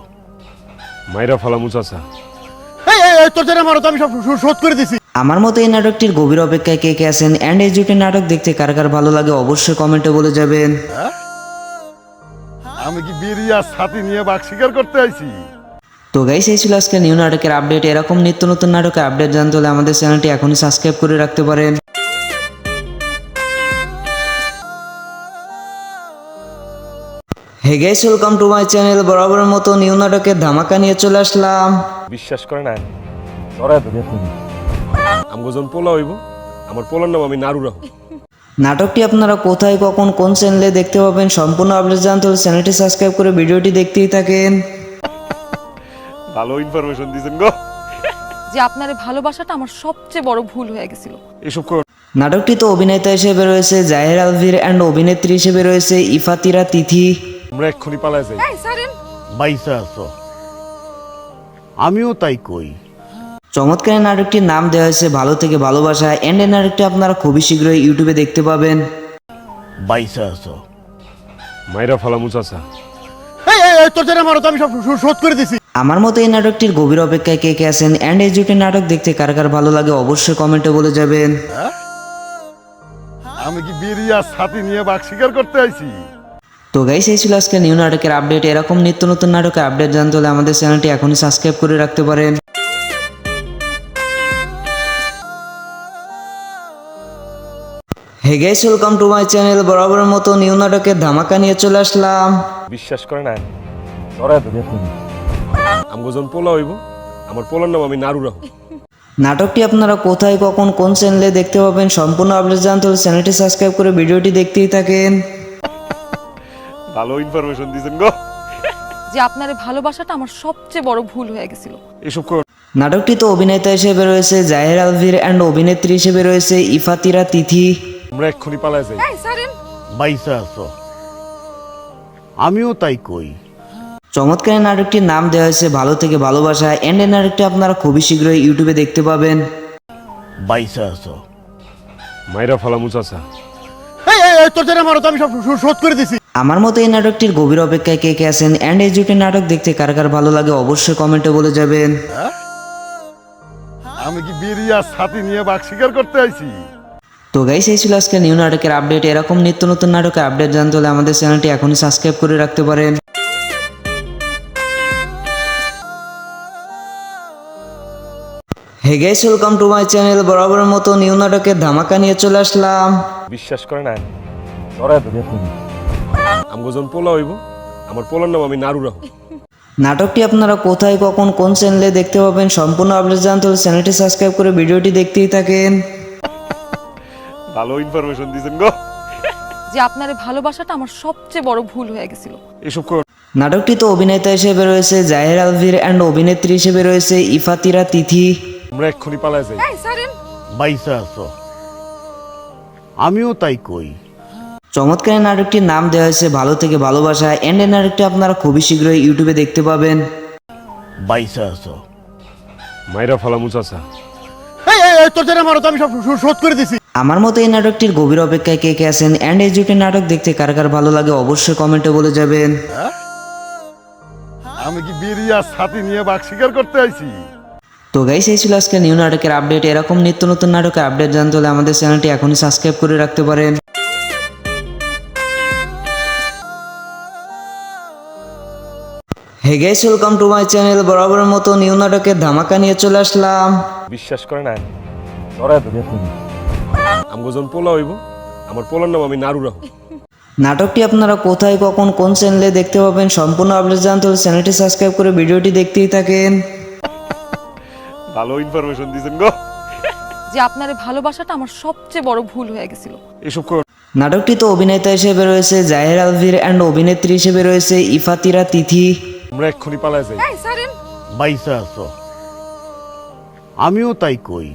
মাইরা ফালামু চাচা। এই তোর জন্য মারো তো আমি সব শোধ করে দিছি। আমার মতো এই নাটকটির গভীর অপেক্ষায় কে কে আছেন অ্যান্ড এই জুটি নাটক দেখতে কার কার ভালো লাগে অবশ্যই কমেন্টে বলে যাবেন। আমি কি বিড়ি আর ছাতি নিয়ে বাঘ শিকার করতে আইছি? তো গাইস এই ছিল আজকে নিউ নাটকের আপডেট। এরকম নিত্য নতুন নাটকের আপডেট জানতে হলে আমাদের চ্যানেলটি এখনই সাবস্ক্রাইব করে রাখতে পারেন। Hey guys, welcome to my channel. বরাবরের মতো নিউ নাটকের ধামাকা নিয়ে চলে আসলাম। বিশ্বাস করে না ধরায় ধরে আমগো যখন পোলা হইব আমার পোলার নাম আমি নারু রাখো। নাটকটি আপনারা কোথায় কখন কোন চ্যানেলে দেখতে পাবেন সম্পূর্ণ আপডেট জানতে হলে চ্যানেলটি সাবস্ক্রাইব করে ভিডিওটি দেখতেই থাকেন। ভালো ইনফরমেশন দিয়েছেন গো। যে আপনার এই ভালোবাসাটা আমার সবচেয়ে বড় ভুল হয়ে গেছিল। এসব কর নাটকটি তো অভিনেতা হিসেবে রয়েছে জাহির আলভির অ্যান্ড অভিনেত্রী হিসেবে রয়েছে ইফাতিরা তিথি। আমরা এক্ষুনি পালাই যাই। বাইসা আছো, আমিও তাই কই। চমৎকার এই নাটকটির নাম দেওয়া হয়েছে ভালো থেকে ভালোবাসা অ্যান্ড এই নাটকটি আপনারা খুবই শীঘ্রই ইউটিউবে দেখতে পাবেন। বাইসা আছো, মাইরা ফালামু চাচা। এই তোর জন্য মারো তো আমি সব শোধ করে দিছি। আমার মতো এই নাটকটির গভীর অপেক্ষায় কে কে আছেন অ্যান্ড এই জুটি নাটক দেখতে কার কার ভালো লাগে অবশ্যই কমেন্টে বলে যাবেন। আমি কি বিড়ি আর ছাতি নিয়ে বাঘ শিকার করতে আইছি? তো গাইস এই ছিল আজকে নিউ নাটকের আপডেট। এরকম নিত্য নতুন নাটকের আপডেট জানতে হলে আমাদের চ্যানেলটি এখনই সাবস্ক্রাইব করে রাখতে পারেন। Hey guys, welcome to my channel. বরাবরের মতো নিউ নাটকের ধামাকা নিয়ে চলে আসলাম। বিশ্বাস করে না ধরায় ধরে আমগো যখন পোলা হইব আমার পোলার নাম আমি নারু রাখো। নাটকটি আপনারা কোথায় কখন কোন চ্যানেলে দেখতে পাবেন সম্পূর্ণ আপডেট জানতে হলে চ্যানেলটি সাবস্ক্রাইব করে ভিডিওটি দেখতেই থাকেন। ভালো ইনফরমেশন দিয়েছেন গো। যে আপনার এই ভালোবাসাটা আমার সবচেয়ে বড় ভুল হয়ে গেছিল। এসব কর নাটকটি তো অভিনেতা হিসেবে রয়েছে জাহির আলভির অ্যান্ড অভিনেত্রী হিসেবে রয়েছে ইফাতিরা তিথি। আমরা এক্ষুনি পালাই যাই। বাইসা আছো, আমিও তাই কই। চমৎকার এই নাটকটির নাম দেওয়া হয়েছে ভালো থেকে ভালোবাসা অ্যান্ড এই নাটকটি আপনারা খুবই শীঘ্রই ইউটিউবে দেখতে পাবেন। বাইসা আছো, মাইরা ফালামু চাচা। এই তোর জন্য মারো তো আমি সব শোধ করে দিছি। আমার মতো এই নাটকটির গভীর অপেক্ষায় কে কে আছেন অ্যান্ড এই জুটি নাটক দেখতে কার কার ভালো লাগে অবশ্যই কমেন্টে বলে যাবেন। আমি কি বিড়ি আর ছাতি নিয়ে বাঘ শিকার করতে আইছি? তো গাইস এই ছিল আজকে নিউ নাটকের আপডেট। এরকম নিত্য নতুন নাটকের আপডেট জানতে হলে আমাদের চ্যানেলটি এখনই সাবস্ক্রাইব করে রাখতে পারেন। Hey guys, welcome to my channel. বরাবরের মতো নিউ নাটকের ধামাকা নিয়ে চলে আসলাম। বিশ্বাস করে না ধরায় ধরে আমগো যখন পোলা হইব আমার পোলার নাম আমি নারু রাখো। নাটকটি আপনারা কোথায়, কখন, কোন চ্যানেলে দেখতে পাবেন সম্পূর্ণ আপডেট জানতে হলে চ্যানেলটি সাবস্ক্রাইব করে ভিডিওটি দেখতেই থাকেন। ভালো ইনফরমেশন দিয়েছেন গো। যে আপনার ভালোবাসাটা আমার সবচেয়ে বড় ভুল হয়ে গেছিল। এসব কর নাটকটিতে অভিনেতা হিসেবে রয়েছে জাহির আলভির অ্যান্ড অভিনেত্রী হিসেবে রয়েছে ইফাতিরা তিথি। আমরা এক্ষুনি পালায় যাই। বাইসা আছো, আমিও তাই কই। চমৎকার এই নাটকটির নাম দেওয়া হয়েছে ভালো থেকে ভালোবাসা। এন্ড এই নাটকটি আপনারা খুবই শীঘ্রই ইউটিউবে দেখতে পাবেন। বাইসা আছো। মাইরা ফালামু চাচা। তোর জন্য মারো তো আমি সব শোধ করে দিছি। আমার মতো এই নাটকটির গভীর অপেক্ষায় কে কে আছেন অ্যান্ড এই জুটি নাটক দেখতে কার কার ভালো লাগে অবশ্যই কমেন্টে বলে যাবেন। আমি কি বিরিয়া ছাতি নিয়ে বাঘ শিকার করতে আইছি? তো গাইস এই ছিল আজকে নিউ নাটকের আপডেট। এরকম নিত্য নতুন নাটকের আপডেট জানতে হলে আমাদের চ্যানেলটি এখনই সাবস্ক্রাইব করে রাখতে পারেন। Hey guys, welcome to my channel. বরাবরের মতো নিউ নাটকের ধামাকা নিয়ে চলে আসলাম। বিশ্বাস করে না ধরায় ধরে আমগো যখন পোলা হইব আমার পোলার নাম আমি নারু রাখো। নাটকটি আপনারা কোথায়, কখন, কোন চ্যানেলে দেখতে পাবেন সম্পূর্ণ আপডেট জানতে হলে চ্যানেলটি সাবস্ক্রাইব করে ভিডিওটি দেখতেই থাকেন। ভালো ইনফরমেশন দিয়েছেন গো। যে আপনার ভালোবাসাটা আমার সবচেয়ে বড় ভুল হয়ে গেছিল। এসব কর নাটকটিতে অভিনেতা হিসেবে রয়েছে জাহির আলভির অ্যান্ড অভিনেত্রী হিসেবে রয়েছে ইফাতিরা তিথি। আমরা এক্ষুনি পালায় যাই। বাইসা আছো, আমিও তাই কই।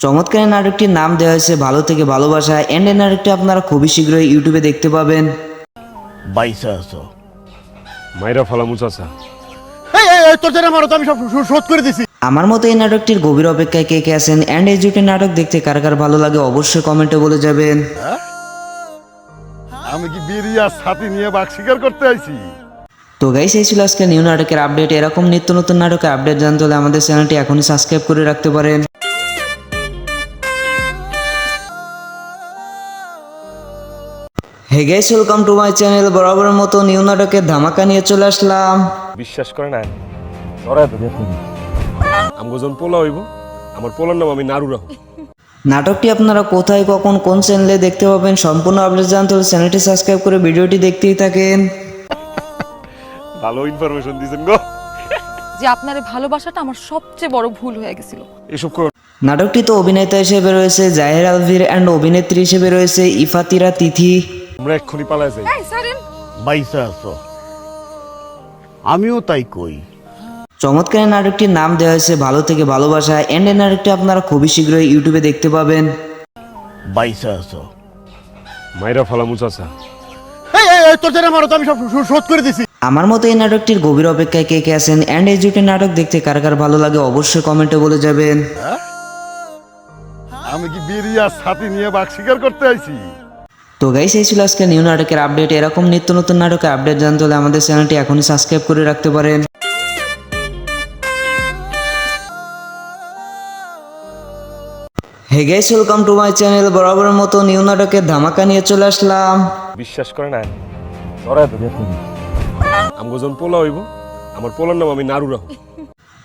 চমৎকার এই নাটকটির নাম দেওয়া হয়েছে ভালো থেকে ভালোবাসা। এন্ড এই নাটকটি আপনারা খুবই শীঘ্রই ইউটিউবে দেখতে পাবেন। বাইসা আছো। মাইরা ফালামু চাচা। তোর জন্য মারো তো আমি সব শোধ করে দিছি। আমার মতো এই নাটকটির গভীর অপেক্ষায় কে কে আছেন অ্যান্ড এই জুটি নাটক দেখতে কার কার ভালো লাগে অবশ্যই কমেন্টে বলে যাবেন। আমি কি বিরিয়া ছাতি নিয়ে বাঘ শিকার করতে আইছি? তো গাইস এই ছিল আজকে নিউ নাটকের আপডেট। এরকম নিত্য নতুন নাটকের আপডেট জানতে হলে আমাদের চ্যানেলটি এখনই সাবস্ক্রাইব করে রাখতে পারেন। Hey guys, welcome to my channel. বরাবরের মতো নিউ নাটকের ধামাকা নিয়ে চলে আসলাম। বিশ্বাস করে না ধরায় ধরে আমগো যখন পোলা হইব আমার পোলার নাম আমি নারু রাখো। নাটকটি আপনারা কোথায়, কখন, কোন চ্যানেলে দেখতে পাবেন সম্পূর্ণ আপডেট জানতে হলে চ্যানেলটি সাবস্ক্রাইব করে ভিডিওটি দেখতেই থাকেন। ভালো ইনফরমেশন দিয়েছেন গো। যে আপনার ভালোবাসাটা আমার সবচেয়ে বড় ভুল হয়ে গেছিল। এসব কর নাটকটিতে অভিনেতা হিসেবে রয়েছে জাহির আলভির অ্যান্ড অভিনেত্রী হিসেবে রয়েছে ইফাতিরা তিথি। আমরা এক্ষুনি পালায় যাই। বাইসা আছো, আমিও তাই কই। চমৎকার এই নাটকটির নাম দেওয়া হয়েছে ভালো থেকে ভালোবাসা। এন্ড এই নাটকটি আপনারা খুবই শীঘ্রই ইউটিউবে দেখতে পাবেন। বাইসা আছো। মাইরা ফালামু চাচা। তোর জন্য মারো তো আমি সব শোধ করে দিছি। আমার মতো এই নাটকটির গভীর অপেক্ষায় কে কে আছেন অ্যান্ড এই জুটি নাটক দেখতে কার কার ভালো লাগে অবশ্যই কমেন্টে বলে যাবেন। আমি কি বিরিয়া ছাতি নিয়ে বাঘ শিকার করতে আইছি? তো গাইস এই ছিল আজকে নিউ নাটকের আপডেট। এরকম নিত্য নতুন নাটকের আপডেট জানতে হলে আমাদের চ্যানেলটি এখনই সাবস্ক্রাইব করে রাখতে পারেন। Hey guys, welcome to my channel. বরাবরের মতো নিউ নাটকের ধামাকা নিয়ে চলে আসলাম। বিশ্বাস করে না ধরায় ধরে আমগো যখন পোলা হইব আমার পোলার নাম আমি নারু রাখো।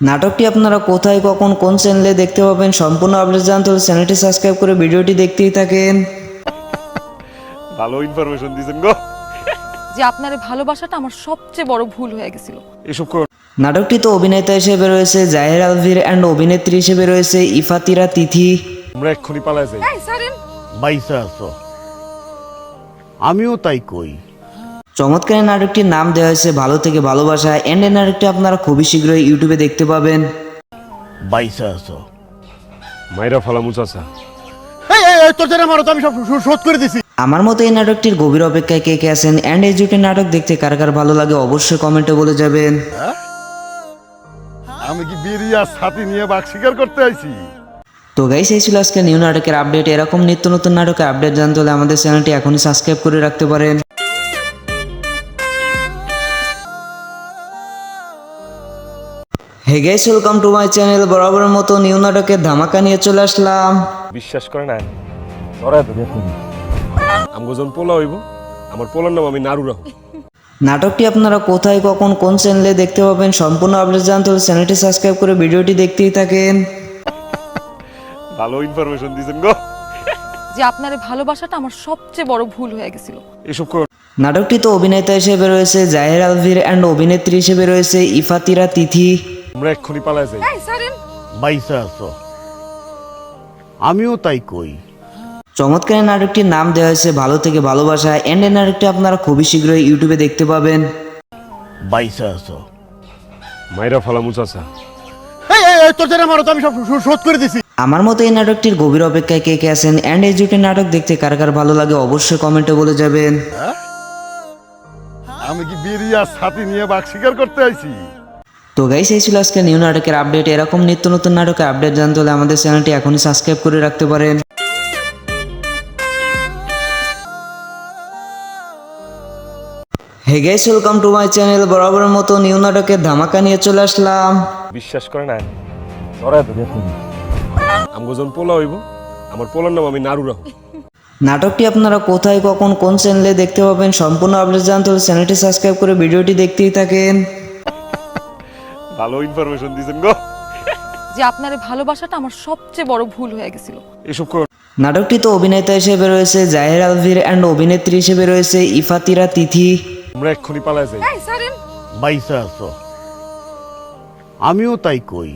নাটকটি আপনারা কোথায়, কখন, কোন চ্যানেলে দেখতে পাবেন সম্পূর্ণ আপডেট জানতে হলে চ্যানেলটি সাবস্ক্রাইব করে ভিডিওটি দেখতেই থাকেন। ভালো ইনফরমেশন দিয়েছেন গো। যে আপনার ভালোবাসাটা আমার সবচেয়ে বড় ভুল হয়ে গেছিল। এসব কর নাটকটিতে অভিনেতা হিসেবে রয়েছে জাহির আলভির অ্যান্ড অভিনেত্রী হিসেবে রয়েছে ইফাতিরা তিথি। আমরা এক্ষুনি পালায় যাই। বাইসা আছো, আমিও তাই কই। চমৎকার এই নাটকটির নাম দেওয়া হয়েছে ভালো থেকে ভালোবাসা। এন্ড এই নাটকটি আপনারা খুবই শীঘ্রই ইউটিউবে দেখতে পাবেন। বাইসা আছো। মাইরা ফালামু চাচা। তোর জন্য মারো তো আমি সব শোধ করে দিছি। আমার মতো এই নাটকটির গভীর অপেক্ষায় কে কে আছেন অ্যান্ড এই জুটি নাটক দেখতে কার কার ভালো লাগে অবশ্যই কমেন্টে বলে যাবেন। আমি কি বিরিয়া ছাতি নিয়ে বাঘ শিকার করতে আইছি? তো গাইস এই ছিল আজকে নিউ নাটকের আপডেট। এরকম নিত্য নতুন নাটকের আপডেট জানতে হলে আমাদের চ্যানেলটি এখনই সাবস্ক্রাইব করে রাখতে পারেন। Hey guys, welcome to my channel. বরাবরের মতো নিউ নাটকের ধামাকা নিয়ে চলে আসলাম। বিশ্বাস করে না ধরায় ধরে আমগো যখন পোলা হইব আমার পোলার নাম আমি নারু রাখো। নাটকটি আপনারা কোথায় কখন কোন চ্যানেলে দেখতে পাবেন সম্পূর্ণ আপডেট জানতে হলে চ্যানেলটি সাবস্ক্রাইব করে ভিডিওটি দেখতেই থাকেন। ভালো ইনফরমেশন দিয়েছেন গো। যে আপনার ভালোবাসাটা আমার সবচেয়ে বড় ভুল হয়ে গেছিল। এসব কর নাটকটিতে অভিনেতা হিসেবে রয়েছে জাহির আলভির অ্যান্ড অভিনেত্রী হিসেবে রয়েছে ইফাতিরা তিথি। আমরা এক্ষুনি পালাই যাই। বাইসা আছো, আমিও তাই কই। চমৎকার এই নাটকটির নাম দেওয়া হয়েছে ভালো থেকে ভালোবাসা অ্যান্ড এই নাটকটি আপনারা খুবই শীঘ্রই ইউটিউবে দেখতে পাবেন। বাইসা আছো। মাইরা ফালামু চাচা। তোর জন্য মারো তো আমি সব শোধ করে দিছি। আমার মতো এই নাটকটির গভীর অপেক্ষায় কে কে আছেন অ্যান্ড এই জুটি নাটক দেখতে কার কার ভালো লাগে অবশ্যই কমেন্টে বলে যাবেন। আমি কি বেরিয়ে আর ছাতি নিয়ে বাঘ শিকার করতে আইছি? তো গাইস এই ছিল আজকে নিউ নাটকের আপডেট। এরকম নিত্য নতুন নাটকের আপডেট জানতে হলে আমাদের চ্যানেলটি এখনই সাবস্ক্রাইব করে রাখতে পারেন। Hey guys, welcome to my channel. বরাবরের মতো নিউ নাটকের ধামাকা নিয়ে চলে আসলাম। বিশ্বাস করে না ধরায় ধরে আমগো যখন পোলা হইব আমার পোলার নাম আমি নারু রাখো। নাটকটি আপনারা কোথায় কখন কোন চ্যানেলে দেখতে পাবেন সম্পূর্ণ আপডেট জানতে হলে চ্যানেলটি সাবস্ক্রাইব করে ভিডিওটি দেখতেই থাকেন। ভালো ইনফরমেশন দিয়েছেন গো। যে আপনার ভালোবাসাটা আমার সবচেয়ে বড় ভুল হয়ে গেছিল। এসব কর নাটকটিতে অভিনেতা হিসেবে রয়েছে জাহির আলভির অ্যান্ড অভিনেত্রী হিসেবে রয়েছে ইফাতিরা তিথি। আমরা এক্ষুনি পালাই যাই। বাইসা আছো, আমিও তাই কই।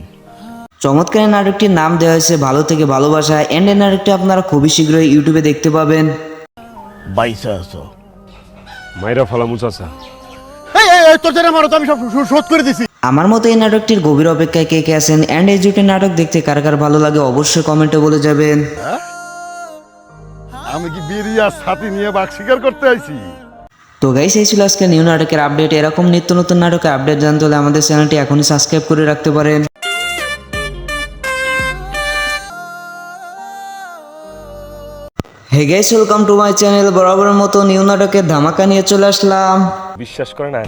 চমৎকার এই নাটকটির নাম দেওয়া হয়েছে ভালো থেকে ভালোবাসা অ্যান্ড এই নাটকটি আপনারা খুবই শীঘ্রই ইউটিউবে দেখতে পাবেন। বাইসা আছো। মাইরা ফালামু চাচা। তোর জন্য মারো তো আমি সব শোধ করে দিছি। আমার মতো এই নাটকটির গভীর অপেক্ষায় কে কে আছেন অ্যান্ড এই জুটি নাটক দেখতে কার কার ভালো লাগে অবশ্যই কমেন্টে বলে যাবেন। আমি কি বেরিয়ে আর ছাতি নিয়ে বাঘ শিকার করতে আইছি? তো গাইস এই ছিল আজকে নিউ নাটকের আপডেট। এরকম নিত্য নতুন নাটকের আপডেট জানতে হলে আমাদের চ্যানেলটি এখনই সাবস্ক্রাইব করে রাখতে পারেন। Hey guys, welcome to my channel. বরাবরের মতো নিউ নাটকের ধামাকা নিয়ে চলে আসলাম। বিশ্বাস করে না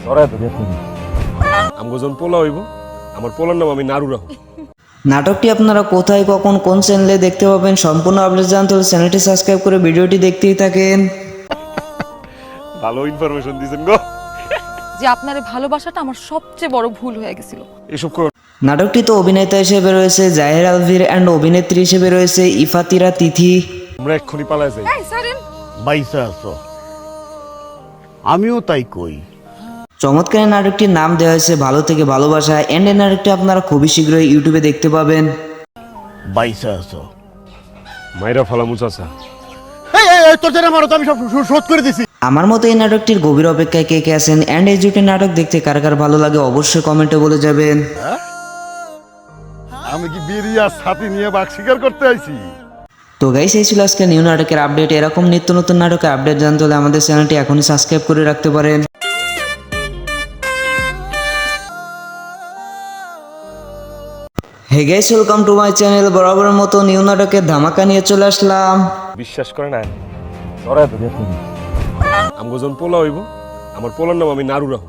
ধরায় ধরে আমগো যখন পোলা হইব আমার পোলার নাম আমি নারু রাখো। নাটকটি আপনারা কোথায় কখন কোন চ্যানেলে দেখতে পাবেন সম্পূর্ণ আপডেট জানতে হলে চ্যানেলটি সাবস্ক্রাইব করে ভিডিওটি দেখতেই থাকেন। ভালো ইনফরমেশন দিয়েছেন গো। যে আপনার ভালোবাসাটা আমার সবচেয়ে বড় ভুল হয়ে গেছিল। এসব কর নাটকটিতে অভিনেতা হিসেবে রয়েছে জাহির আলভির অ্যান্ড অভিনেত্রী হিসেবে রয়েছে ইফাতিরা তিথি। আমরা এক্ষুনি পালাই যাই। বাইসা আছো, আমিও তাই কই। চমৎকার এই নাটকটির নাম দেওয়া হয়েছে ভালো থেকে ভালোবাসা অ্যান্ড এই নাটকটি আপনারা খুবই শীঘ্রই ইউটিউবে দেখতে পাবেন। বাইসা আছো। মাইরা ফালামু চাচা। তোর জন্য মারো তো আমি সব শোধ করে দিছি। আমার মতো এই নাটকটির গভীর অপেক্ষায় কে কে আছেন অ্যান্ড এই জুটি নাটক দেখতে কার কার ভালো লাগে অবশ্যই কমেন্টে বলে যাবেন। আমি কি বেরিয়ে আর ছাতি নিয়ে বাঘ শিকার করতে আইছি? তো গাইস এই ছিল আজকে নিউ নাটকের আপডেট। এরকম নিত্য নতুন নাটকের আপডেট জানতে হলে আমাদের চ্যানেলটি এখনই সাবস্ক্রাইব করে রাখতে পারেন। Hey guys, welcome to my channel. বরাবরের মতো নিউ নাটকের ধামাকা নিয়ে চলে আসলাম। বিশ্বাস করে না ধরায় ধরে আমগো যখন পোলা হইব আমার পোলার নাম আমি নারু রাখো।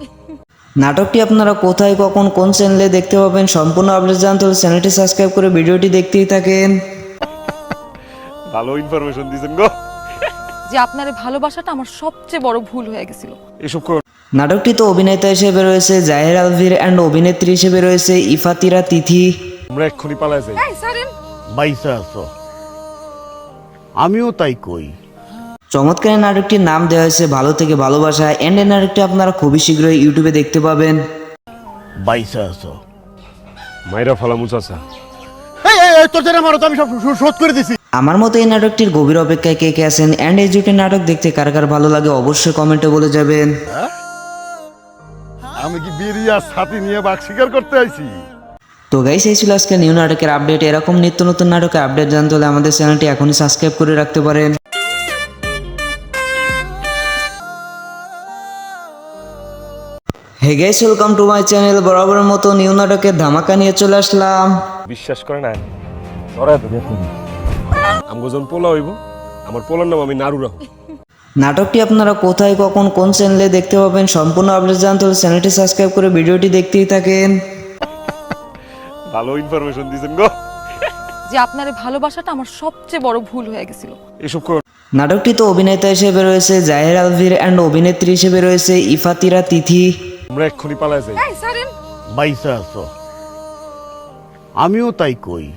নাটকটি আপনারা কোথায় কখন কোন চ্যানেলে দেখতে পাবেন সম্পূর্ণ আপডেট জানতে হলে চ্যানেলটি সাবস্ক্রাইব করে ভিডিওটি দেখতেই থাকেন। ভালো ইনফরমেশন দিয়েছেন গো। যে আপনার ভালোবাসাটা আমার সবচেয়ে বড় ভুল হয়ে গেছিল। এসব কর নাটকটিতে অভিনেতা হিসেবে রয়েছে জাহির আলভির অ্যান্ড অভিনেত্রী হিসেবে রয়েছে ইফাতিরা তিথি। আমরা এক্ষুনি পালাই যাই। বাইসা আছো, আমিও তাই কই। চমৎকার এই নাটকটির নাম দেওয়া হয়েছে ভালো থেকে ভালোবাসা অ্যান্ড এই নাটকটি আপনারা খুবই শীঘ্রই ইউটিউবে দেখতে পাবেন। বাইসা আছো। মাইরা ফালামু চাচা। তোর জন্য মারো তো আমি সব শোধ করে দিছি। আমার মতো এই নাটকটির গভীর অপেক্ষায় কে কে আছেন অ্যান্ড এই জুটি নাটক দেখতে কার কার ভালো লাগে অবশ্যই কমেন্টে বলে যাবেন। আমি কি বেরিয়ে আর ছাতি নিয়ে বাঘ শিকার করতে আইছি? তো গাইস এই ছিল আজকে নিউ নাটকের আপডেট। এরকম নিত্য নতুন নাটকের আপডেট জানতে হলে আমাদের চ্যানেলটি এখনই সাবস্ক্রাইব করে রাখতে পারেন। Hey guys, welcome to my channel. বরাবরের মতো নিউ নাটকের ধামাকা নিয়ে চলে আসলাম। বিশ্বাস করে না ধরায় ধরে আমগো যখন পোলা হইব আমার পোলার নাম আমি নারু রাখো। নাটকটি আপনারা কোথায় কখন কোন চ্যানেলে দেখতে পাবেন সম্পূর্ণ আপডেট জানতে হলে চ্যানেলটি সাবস্ক্রাইব করে ভিডিওটি দেখতেই থাকেন। ভালো ইনফরমেশন দিয়েছেন গো। যে আপনার ভালোবাসাটা আমার সবচেয়ে বড় ভুল হয়ে গেছিল। এসব কর নাটকটিতে অভিনেতা হিসেবে রয়েছে জাহির আলভির অ্যান্ড অভিনেত্রী হিসেবে রয়েছে ইফাতিরা তিথি। আমরা এক্ষুনি পালাই যাই। বাইসা আছো, আমিও তাই কই।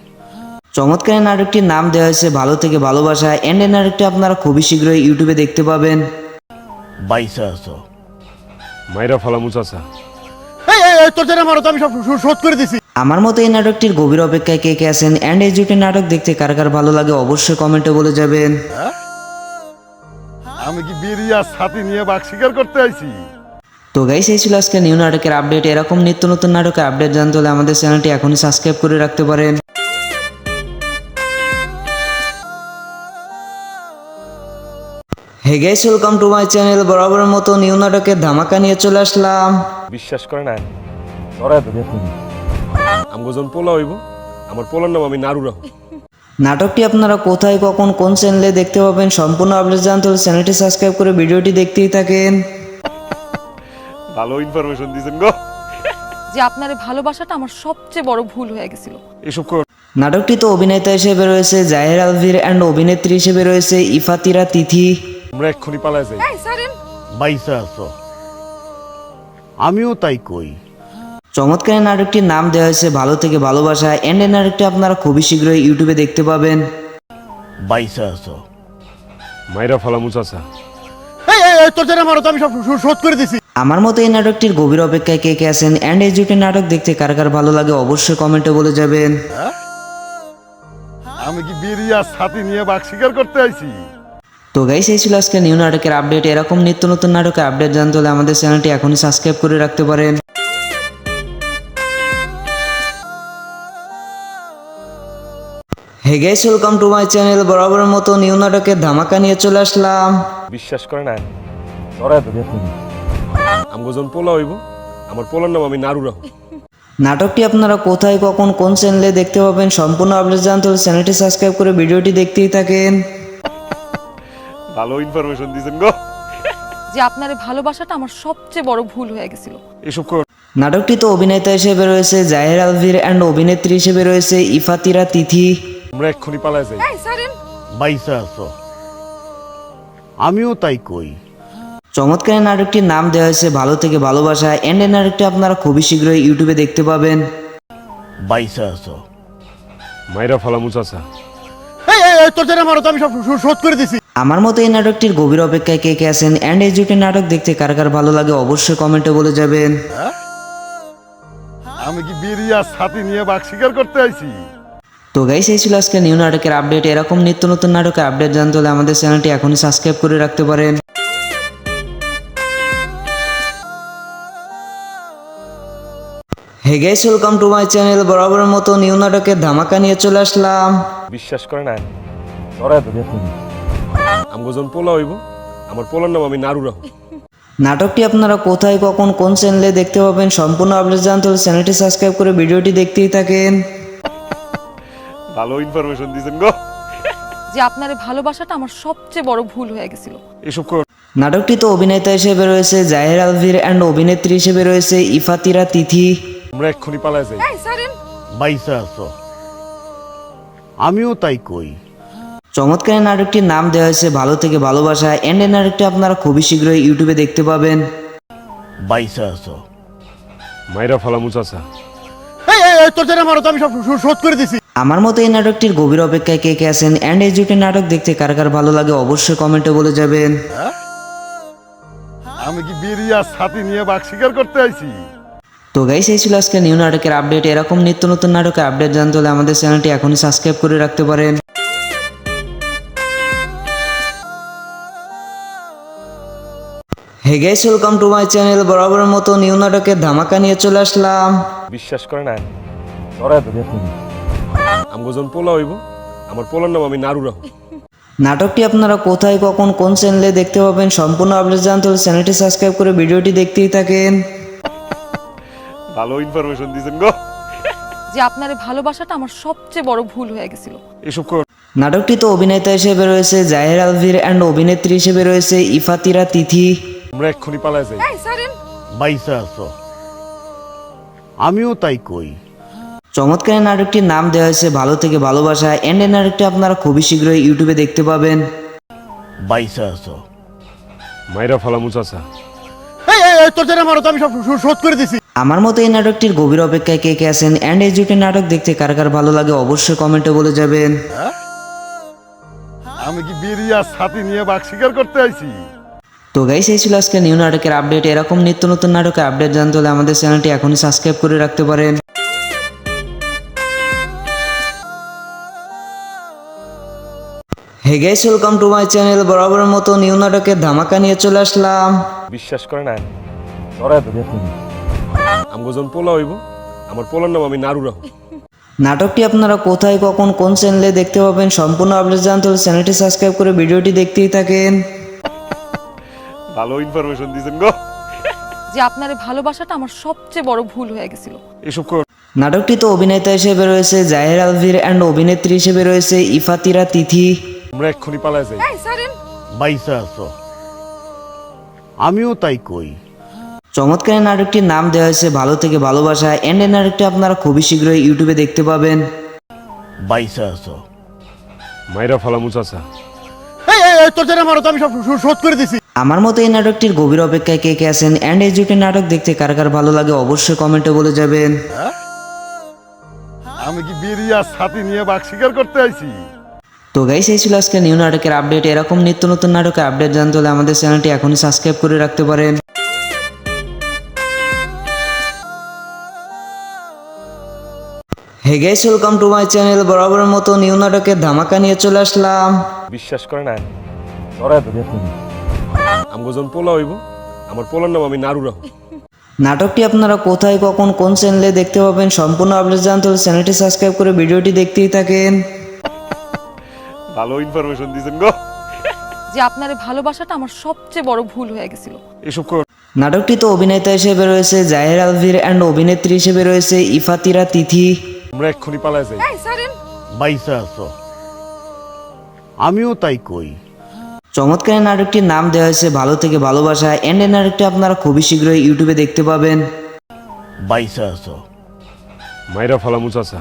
চমৎকার এই নাটকটির নাম দেওয়া হয়েছে ভালো থেকে ভালোবাসা, এন্ড এই নাটকটি আপনারা খুবই শীঘ্রই ইউটিউবে দেখতে পাবেন। বাইসা আছো। মাইরা ফালামু চাচা। তোর জন্য মারো তো আমি সব শোধ করে দিছি। আমার মতো এই নাটকটির গভীর অপেক্ষায় কে কে আছেন, অ্যান্ড এই জুটি নাটক দেখতে কার কার ভালো লাগে অবশ্যই কমেন্টে বলে যাবেন। আমি কি বেরিয়ে ছাতি নিয়ে বাঘ শিকার করতে আইছি? তো গাইস, এই ছিল আজকে নিউ নাটকের আপডেট। এরকম নিত্য নতুন নাটকের আপডেট জানতে হলে আমাদের চ্যানেলটি এখনই সাবস্ক্রাইব করে রাখতে পারেন। Hey guys, welcome to my channel. বরাবরের মতো নিউ নাটকের ধামাকা নিয়ে চলে আসলাম। বিশ্বাস করে না ধরায় ধরে আমগো যখন পোলা হইব আমার পোলার নাম আমি নারু রাখো। নাটকটি আপনারা কোথায় কখন কোন চ্যানেলে দেখতে পাবেন সম্পূর্ণ আপডেট জানতে হলে চ্যানেলটি সাবস্ক্রাইব করে ভিডিওটি দেখতেই থাকেন। ভালো ইনফরমেশন দিয়েছেন গো। যে আপনার ভালোবাসাটা আমার সবচেয়ে বড় ভুল হয়ে গেছিল। এসব কর নাটকটিতে অভিনেতা হিসেবে রয়েছে জাহির আলভির অ্যান্ড অভিনেত্রী হিসেবে রয়েছে ইফাতিরা তিথি। আমরা এক্ষুনি পালাই যাই। বাইসা আছো, আমিও তাই কই। চমৎকার এই নাটকটির নাম দেওয়া হয়েছে ভালো থেকে ভালোবাসা, এন্ড এই নাটকটি আপনারা খুবই শীঘ্রই ইউটিউবে দেখতে পাবেন। বাইসা আছো। মাইরা ফালামু চাচা। তোর জন্য মারো তো আমি সব শোধ করে দিছি। আমার মতো এই নাটকটির গভীর অপেক্ষায় কে কে আছেন, অ্যান্ড এই জুটি নাটক দেখতে কার কার ভালো লাগে অবশ্যই কমেন্টে বলে যাবেন। আমি কি বেরিয়ে ছাতি নিয়ে বাঘ শিকার করতে আইছি? তো গাইস, এই ছিল আজকে নিউ নাটকের আপডেট। এরকম নিত্য নতুন নাটকের আপডেট জানতে হলে আমাদের চ্যানেলটি এখনই সাবস্ক্রাইব করে রাখতে পারেন। Hey guys, welcome to my channel. বরাবরের মতো নিউ নাটকের ধামাকা নিয়ে চলে আসলাম। বিশ্বাস করে না ধরায় ধরে আমগো যখন পোলা হইব আমার পোলার নাম আমি নারু রাখো। নাটকটি আপনারা কোথায় কখন কোন চ্যানেলে দেখতে পাবেন সম্পূর্ণ আপডেট জানতে হলে চ্যানেলটি সাবস্ক্রাইব করে ভিডিওটি দেখতেই থাকেন। ভালো ইনফরমেশন দিয়েছেন গো। যে আপনার ভালোবাসাটা আমার সবচেয়ে বড় ভুল হয়ে গেছিল। এসব কর নাটকটিতে অভিনেতা হিসেবে রয়েছে জাহির আলভির অ্যান্ড অভিনেত্রী হিসেবে রয়েছে ইফাতিরা তিথি। আমরা এক্ষুনি পালাই যাই। বাইসা আছো, আমিও তাই কই। চমৎকার এই নাটকটির নাম দেওয়া হয়েছে ভালো থেকে ভালোবাসা, এন্ড এই নাটকটি আপনারা খুবই শীঘ্রই ইউটিউবে দেখতে পাবেন। বাইসা আছো। মাইরা ফালামু চাচা। তোর জন্য মারো তো আমি সব শোধ করে দিছি। আমার মতো এই নাটকটির গভীর অপেক্ষায় কে কে আছেন, অ্যান্ড এই জুটি নাটক দেখতে কার কার ভালো লাগে অবশ্যই কমেন্টে বলে যাবেন। আমি কি বেরিয়ে ছাতি নিয়ে বাঘ শিকার করতে আইছি? তো গাইস, এই ছিল আজকে নিউ নাটকের আপডেট। এরকম নিত্য নতুন নাটকের আপডেট জানতে হলে আমাদের চ্যানেলটি এখনই সাবস্ক্রাইব করে রাখতে পারেন। Hey guys, welcome to my channel. বরাবরের মতো নিউ নাটকের ধামাকা নিয়ে চলে আসলাম। বিশ্বাস করে না ধরায় ধরে আমগো যখন পোলা হইব আমার পোলার নাম আমি নারু রাখো। নাটকটি আপনারা কোথায় কখন কোন চ্যানেলে দেখতে পাবেন সম্পূর্ণ আপডেট জানতে হলে চ্যানেলটি সাবস্ক্রাইব করে ভিডিওটি দেখতেই থাকেন। ভালো ইনফরমেশন দিয়েছেন গো। যে আপনার ভালোবাসাটা আমার সবচেয়ে বড় ভুল হয়ে গেছিল। এসব কর নাটকটিতে অভিনেতা হিসেবে রয়েছে জাহির আলভির অ্যান্ড অভিনেত্রী হিসেবে রয়েছে ইফাতিরা তিথি। আমরা এক্ষুনি পালাই যাই। বাইসা আছো, আমিও তাই কই। চমৎকার এই নাটকটির নাম দেওয়া হয়েছে ভালো থেকে ভালোবাসা, এন্ড এই নাটকটি আপনারা খুবই শীঘ্রই ইউটিউবে দেখতে পাবেন। বাইসা আছো। মাইরা ফালামু চাচা। তোর জন্য মারো তো আমি সব শোধ করে দিছি। আমার মতো এই নাটকটির গভীর অপেক্ষায় কে কে আছেন, অ্যান্ড এই জুটি নাটক দেখতে কার কার ভালো লাগে অবশ্যই কমেন্টে বলে যাবেন। আমি কি বেরিয়ে ছাতি নিয়ে বাঘ শিকার করতে আইছি? তো গাইস, এই ছিল আজকে নিউ নাটকের আপডেট। এরকম নিত্য নতুন নাটকের আপডেট জানতে হলে আমাদের চ্যানেলটি এখনই সাবস্ক্রাইব করে রাখতে পারেন। Hey guys, welcome to my channel. বরাবরের মতো নিউ নাটকের ধামাকা নিয়ে চলে আসলাম। বিশ্বাস করে না ধরায় ধরে আমগো যখন পোলা হইব আমার পোলার নাম আমি নারু রাখো। নাটকটি আপনারা কোথায় কখন কোন চ্যানেলে দেখতে পাবেন সম্পূর্ণ আপডেট জানতে হলে চ্যানেলটি সাবস্ক্রাইব করে ভিডিওটি দেখতেই থাকেন। ভালো ইনফরমেশন দিয়েছেন গো। যে আপনার ভালোবাসাটা আমার সবচেয়ে বড় ভুল হয়ে গেছিল। এসব কর নাটকটিতে অভিনেতা হিসেবে রয়েছে জাহির আলভির অ্যান্ড অভিনেত্রী হিসেবে রয়েছে ইফাতিরা তিথি। আমরা এক্ষুনি পালাই যাই। বাইসা আছো, আমিও তাই কই। চমৎকার এই নাটকটির নাম দেওয়া হয়েছে ভালো থেকে ভালোবাসা এন্ড এই নাটকটি আপনারা খুবই শীঘ্রই ইউটিউবে দেখতে পাবেন। বাইসা আছো মাইরা ফালামু চাচা। এই তোর জন্য মারো তো আমি সব শোধ করে দিছি। আমার মতো এই নাটকটির গভীর অপেক্ষায় কে কে আছেন এন্ড এই জুটি নাটক দেখতে কার কার ভালো লাগে অবশ্যই কমেন্টে বলে যাবেন। আমি কি বেরিয়ে ছাতি নিয়ে বাঘ শিকার করতে আইছি? তো গাইস এই ছিল আজকে নিউ নাটকের আপডেট। এরকম নিত্য নতুন নাটকের আপডেট জানতে হলে আমাদের চ্যানেলটি এখনই সাবস্ক্রাইব করে রাখতে পারেন। Hey guys, welcome to my channel. বরাবরের মতো নিউ নাটকের ধামাকা নিয়ে চলে আসলাম। বিশ্বাস করে না ধরায় ধরে আমগো যখন পোলা হইব আমার পোলার নাম আমি নারু রাখো। নাটকটি আপনারা কোথায় কখন কোন চ্যানেলে দেখতে পাবেন সম্পূর্ণ আপডেট জানতে হলে চ্যানেলটি সাবস্ক্রাইব করে ভিডিওটি দেখতেই থাকেন। ভালো ইনফরমেশন দিয়েছেন গো। যে আপনার ভালোবাসাটা আমার সবচেয়ে বড় ভুল হয়ে গেছিল। এসব কর নাটকটিতে অভিনেতা হিসেবে রয়েছে জাহির আলভির অ্যান্ড অভিনেত্রী হিসেবে রয়েছে ইফাতিরা তিথি। আমরা এক্ষুনি পালাই যাই। বাইসা আছো আমিও তাই কই। চমৎকার এই নাটকটির নাম দেওয়া হয়েছে ভালো থেকে ভালোবাসা এন্ড এই নাটকটি আপনারা খুবই শীঘ্রই ইউটিউবে দেখতে পাবেন। বাইসা আছো মাইরা ফালামু চাচা। এই তোর জন্য মারো তো আমি সব শোধ করে দিছি। আমার মতো এই নাটকটির গভীর অপেক্ষায় কে কে আছেন এন্ড এই জুটি নাটক দেখতে কার কার ভালো লাগে অবশ্যই কমেন্টে বলে যাবেন। আমি কি বেরিয়ে ছাতি নিয়ে বাঘ শিকার করতে আইছি? তো গাইস এই ছিল আজকে নিউ নাটকের আপডেট। এরকম নিত্য নতুন নাটকের আপডেট জানতে হলে আমাদের চ্যানেলটি এখনই সাবস্ক্রাইব করে রাখতে পারেন। Hey guys, welcome to my channel. বরাবরের মতো নিউ নাটকের ধামাকা নিয়ে চলে আসলাম। বিশ্বাস করে না ধরায় ধরে আমগো যখন পোলা হইব আমার পোলার নাম আমি নারু রাখো। নাটকটি আপনারা কোথায় কখন কোন চ্যানেলে দেখতে পাবেন সম্পূর্ণ আপডেট জানতে হলে চ্যানেলটি সাবস্ক্রাইব করে ভিডিওটি দেখতেই থাকেন। ভালো ইনফরমেশন দিয়েছেন গো। যে আপনার ভালোবাসাটা আমার সবচেয়ে বড় ভুল হয়ে গেছিল। এসব কর নাটকটিতে অভিনেতা হিসেবে রয়েছে জাহির আলভির অ্যান্ড অভিনেত্রী হিসেবে রয়েছে ইফাতিরা তিথি। আমরা এক্ষুনি পালাই যাই। বাইসা আছো আমিও তাই কই। চমৎকার এই নাটকটির নাম দেওয়া হয়েছে ভালো থেকে ভালোবাসা এন্ড এই নাটকটি আপনারা খুবই শীঘ্রই ইউটিউবে দেখতে পাবেন। বাইসা আছো মাইরা ফালামু চাচা।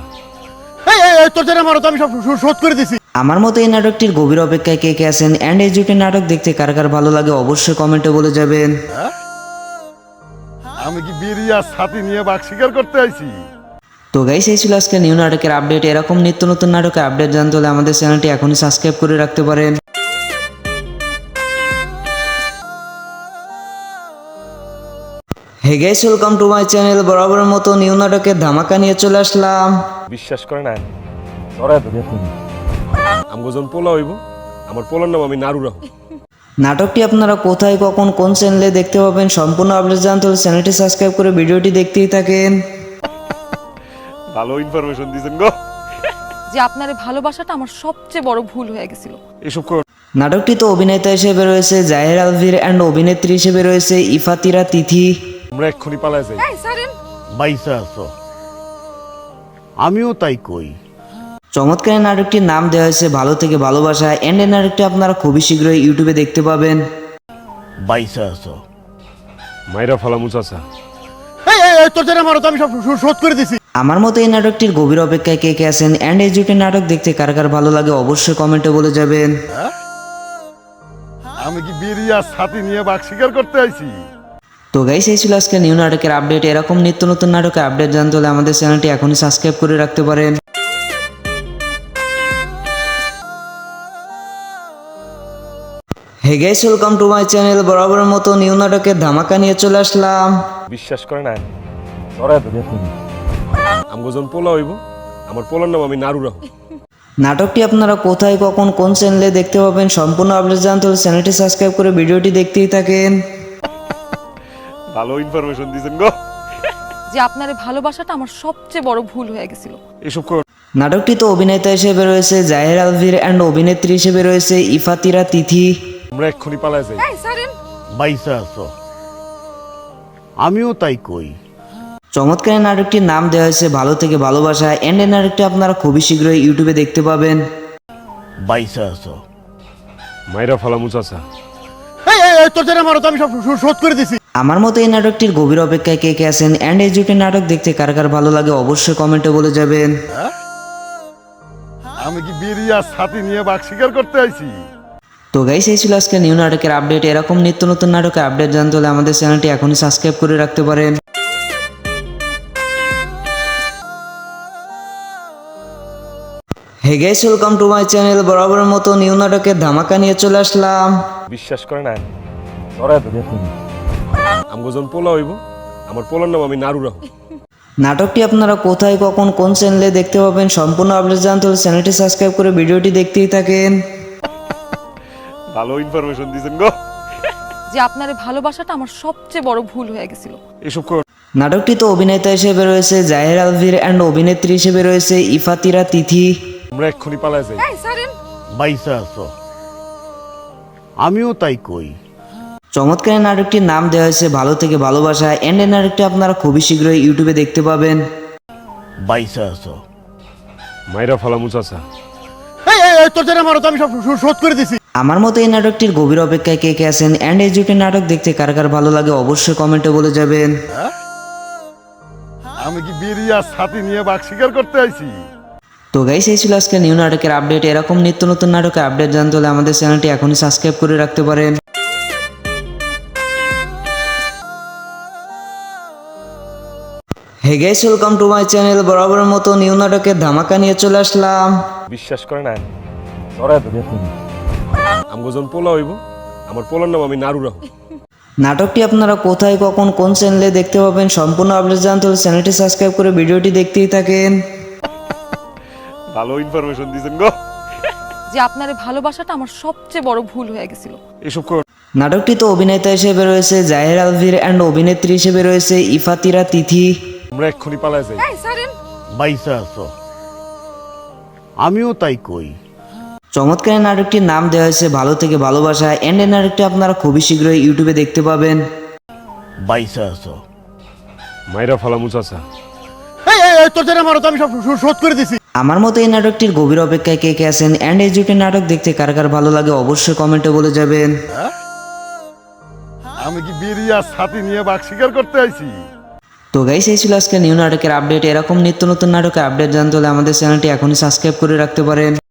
এই তোর জন্য মারো তো আমি সব শোধ করে দিছি। আমার মতো এই নাটকটির গভীর অপেক্ষায় কে কে আছেন এন্ড এই জুটি নাটক দেখতে কার কার ভালো লাগে অবশ্যই কমেন্টে বলে যাবেন। আমি কি বেরিয়ে ছাতি নিয়ে বাঘ শিকার করতে আইছি? তো গাইস এই ছিল আজকে নিউ নাটকের আপডেট। এরকম নিত্য নতুন নাটকের আপডেট জানতে হলে আমাদের চ্যানেলটি এখনই সাবস্ক্রাইব করে রাখতে পারেন। Hey guys, welcome to my channel. বরাবরের মতো নিউ নাটকের ধামাকা নিয়ে চলে আসলাম। বিশ্বাস করে না ধরায় ধরে আমগো যখন পোলা হইব আমার পোলার নাম আমি নারু রাখো। নাটকটি আপনারা কোথায় কখন কোন চ্যানেলে দেখতে পাবেন সম্পূর্ণ আপডেট জানতে হলে চ্যানেলটি সাবস্ক্রাইব করে ভিডিওটি দেখতেই থাকেন। ভালো ইনফরমেশন দিয়েছেন গো। যে আপনার ভালোবাসাটা আমার সবচেয়ে বড় ভুল হয়ে গেছিল। এসব কর নাটকটিতে অভিনেতা হিসেবে রয়েছে জাহির আলভির অ্যান্ড অভিনেত্রী হিসেবে রয়েছে ইফাতিরা তিথি। আমরা এক্ষুনি পালাই যাই। বাইসা আছো আমিও তাই কই। চমৎকার এই নাটকটির নাম দেওয়া হয়েছে ভালো থেকে ভালোবাসা এন্ড এই নাটকটি আপনারা খুবই শীঘ্রই ইউটিউবে দেখতে পাবেন। বাইসা আছো মাইরা ফালামু চাচা। এই তোর জন্য মারো তো আমি সব শোধ করে দিছি। আমার মতো এই নাটকটির গভীর অপেক্ষায় কে কে আছেন এন্ড এই জুটি নাটক দেখতে কার কার ভালো লাগে অবশ্যই কমেন্টে বলে যাবেন। আমি কি বেরিয়ে ছাতি নিয়ে বাঘ শিকার করতে আইছি? তো গাইস এই ছিল আজকে নিউ নাটকের আপডেট। এরকম নিত্য নতুন নাটকের আপডেট জানতে হলে আমাদের চ্যানেলটি এখনই সাবস্ক্রাইব করে রাখতে পারেন। Hey guys, welcome to my channel. বরাবরের মতো নিউ নাটকের ধামাকা নিয়ে চলে আসলাম। বিশ্বাস করে না ধরায় ধরে আমগো যখন পোলা হইব আমার পোলার নাম আমি নারু রাখো। নাটকটি আপনারা কোথায় কখন কোন চ্যানেলে দেখতে পাবেন সম্পূর্ণ আপডেট জানতে হলে চ্যানেলটি সাবস্ক্রাইব করে ভিডিওটি দেখতেই থাকেন। ভালো ইনফরমেশন দিয়েছেন গো। যে আপনার ভালোবাসাটা আমার সবচেয়ে বড় ভুল হয়ে গেছিল। এসব কর নাটকটিতে অভিনেতা হিসেবে রয়েছে জাহির আলভির অ্যান্ড অভিনেত্রী হিসেবে রয়েছে ইফাতিরা তিথি। আমরা এক্ষুনি পালাই যাই। বাইসা আছো আমিও তাই কই। চমৎকার এই নাটকটির নাম দেওয়া হয়েছে ভালো থেকে ভালোবাসা এন্ড এই নাটকটি আপনারা খুবই শীঘ্রই ইউটিউবে দেখতে পাবেন। বাইসা আছো মাইরা ফালামু চাচা। এই তোর জন্য মারো তো আমি সব শোধ করে দিছি। আমার মতো এই নাটকটির গভীর অপেক্ষায় কে কে আছেন অ্যান্ড এই জুটি নাটক দেখতে কার কার ভালো লাগে অবশ্যই কমেন্টে বলে যাবেন। আমি কি বেরিয়ে আর ছাতি নিয়ে বাঘ শিকার করতে আইছি? তো গাইস এই ছিল আজকে নিউ নাটকের আপডেট। এরকম নিত্য নতুন নাটকের আপডেট জানতে হলে আমাদের চ্যানেলটি এখনই সাবস্ক্রাইব করে রাখতে পারেন। Hey guys, welcome to my channel. বরাবরের মতো নিউ নাটকের ধামাকা নিয়ে চলে আসলাম। বিশ্বাস করে না ধরায় ধরে আমগো যখন পোলা হইব আমার পোলার নাম আমি নারু রাখো। নাটকটি আপনারা কোথায় কখন কোন চ্যানেলে দেখতে পাবেন সম্পূর্ণ আপডেট জানতে হলে চ্যানেলটি সাবস্ক্রাইব করে ভিডিওটি দেখতেই থাকেন। ভালো ইনফরমেশন দিয়েছেন গো। যে আপনার ভালোবাসাটা আমার সবচেয়ে বড় ভুল হয়ে গেছিল। এসব কর নাটকটিতে অভিনেতা হিসেবে রয়েছে জাহির আলভির অ্যান্ড অভিনেত্রী হিসেবে রয়েছে ইফাতিরা তিথি। আমরা এক্ষুনি পালাই যাই। এই সারেন, বাইসা আছো, আমিও তাই কই। চমৎকার এই নাটকটির নাম দেওয়া হয়েছে ভালো থেকে ভালোবাসা অ্যান্ড এই নাটকটি আপনারা খুবই শীঘ্রই ইউটিউবে দেখতে পাবেন। বাইসা আছো। মাইরা ফালামু চাচা। এই তোর জন্য মারো তো আমি সব শোধ করে দিছি। আমার মতো এই নাটকটির গভীর অপেক্ষায় কে কে আছেন অ্যান্ড এই জুটি নাটক দেখতে কার কার ভালো লাগে অবশ্যই কমেন্টে বলে যাবেন। আমি কি বেরিয়ে আর ছাতি নিয়ে বাঘ শিকার করতে আইছি? তো গাইস এই ছিল আজকে নিউ নাটকের আপডেট। এরকম নিত্য নতুন নাটকের আপডেট জানতে হলে আমাদের চ্যানেলটি এখনই সাবস্ক্রাইব করে রাখতে পারেন। Hey guys, welcome to my channel. বরাবরের মতো নিউ নাটকের ধামাকা নিয়ে চলে আসলাম। বিশ্বাস করে না ধরায় ধরে আমগো যখন পোলা হইব আমার পোলার নাম আমি নারু রাখো। নাটকটি আপনারা কোথায় কখন কোন চ্যানেলে দেখতে পাবেন সম্পূর্ণ আপডেট জানতে হলে চ্যানেলটি সাবস্ক্রাইব করে ভিডিওটি দেখতেই থাকেন। ভালো ইনফরমেশন দিয়েছেন গো। যে আপনার ভালোবাসাটা আমার সবচেয়ে বড় ভুল হয়ে গেছিল। এসব কর নাটকটিতে অভিনেতা হিসেবে রয়েছে জাহির আলভির অ্যান্ড অভিনেত্রী হিসেবে রয়েছে ইফাতিরা তিথি। আমরা এক্ষুনি পালাই যাই। এই সারেন, বাইসা আছো, আমিও তাই কই। চমৎকার এই নাটকটির নাম দেওয়া হয়েছে ভালো থেকে ভালোবাসা অ্যান্ড এই নাটকটি আপনারা খুবই শীঘ্রই ইউটিউবে দেখতে পাবেন। বাইসা আছো। মাইরা ফালামু চাচা। এই তোর জন্য মারো তো আমি সব শোধ করে দিছি। আমার মতো এই নাটকটির গভীর অপেক্ষায় কে কে আছেন অ্যান্ড এই জুটি নাটক দেখতে কার কার ভালো লাগে অবশ্যই কমেন্টে বলে যাবেন। আমি কি বেরিয়ে আর ছাতি নিয়ে বাঘ শিকার করতে আইছি? তো গাইস এই ছিল আজকে নিউ নাটকের আপডেট। এরকম নিত্য নতুন নাটকের আপডেট জানতে হলে আমাদের চ্যানেলটি এখনই সাবস্ক্রাইব করে রাখতে পারেন।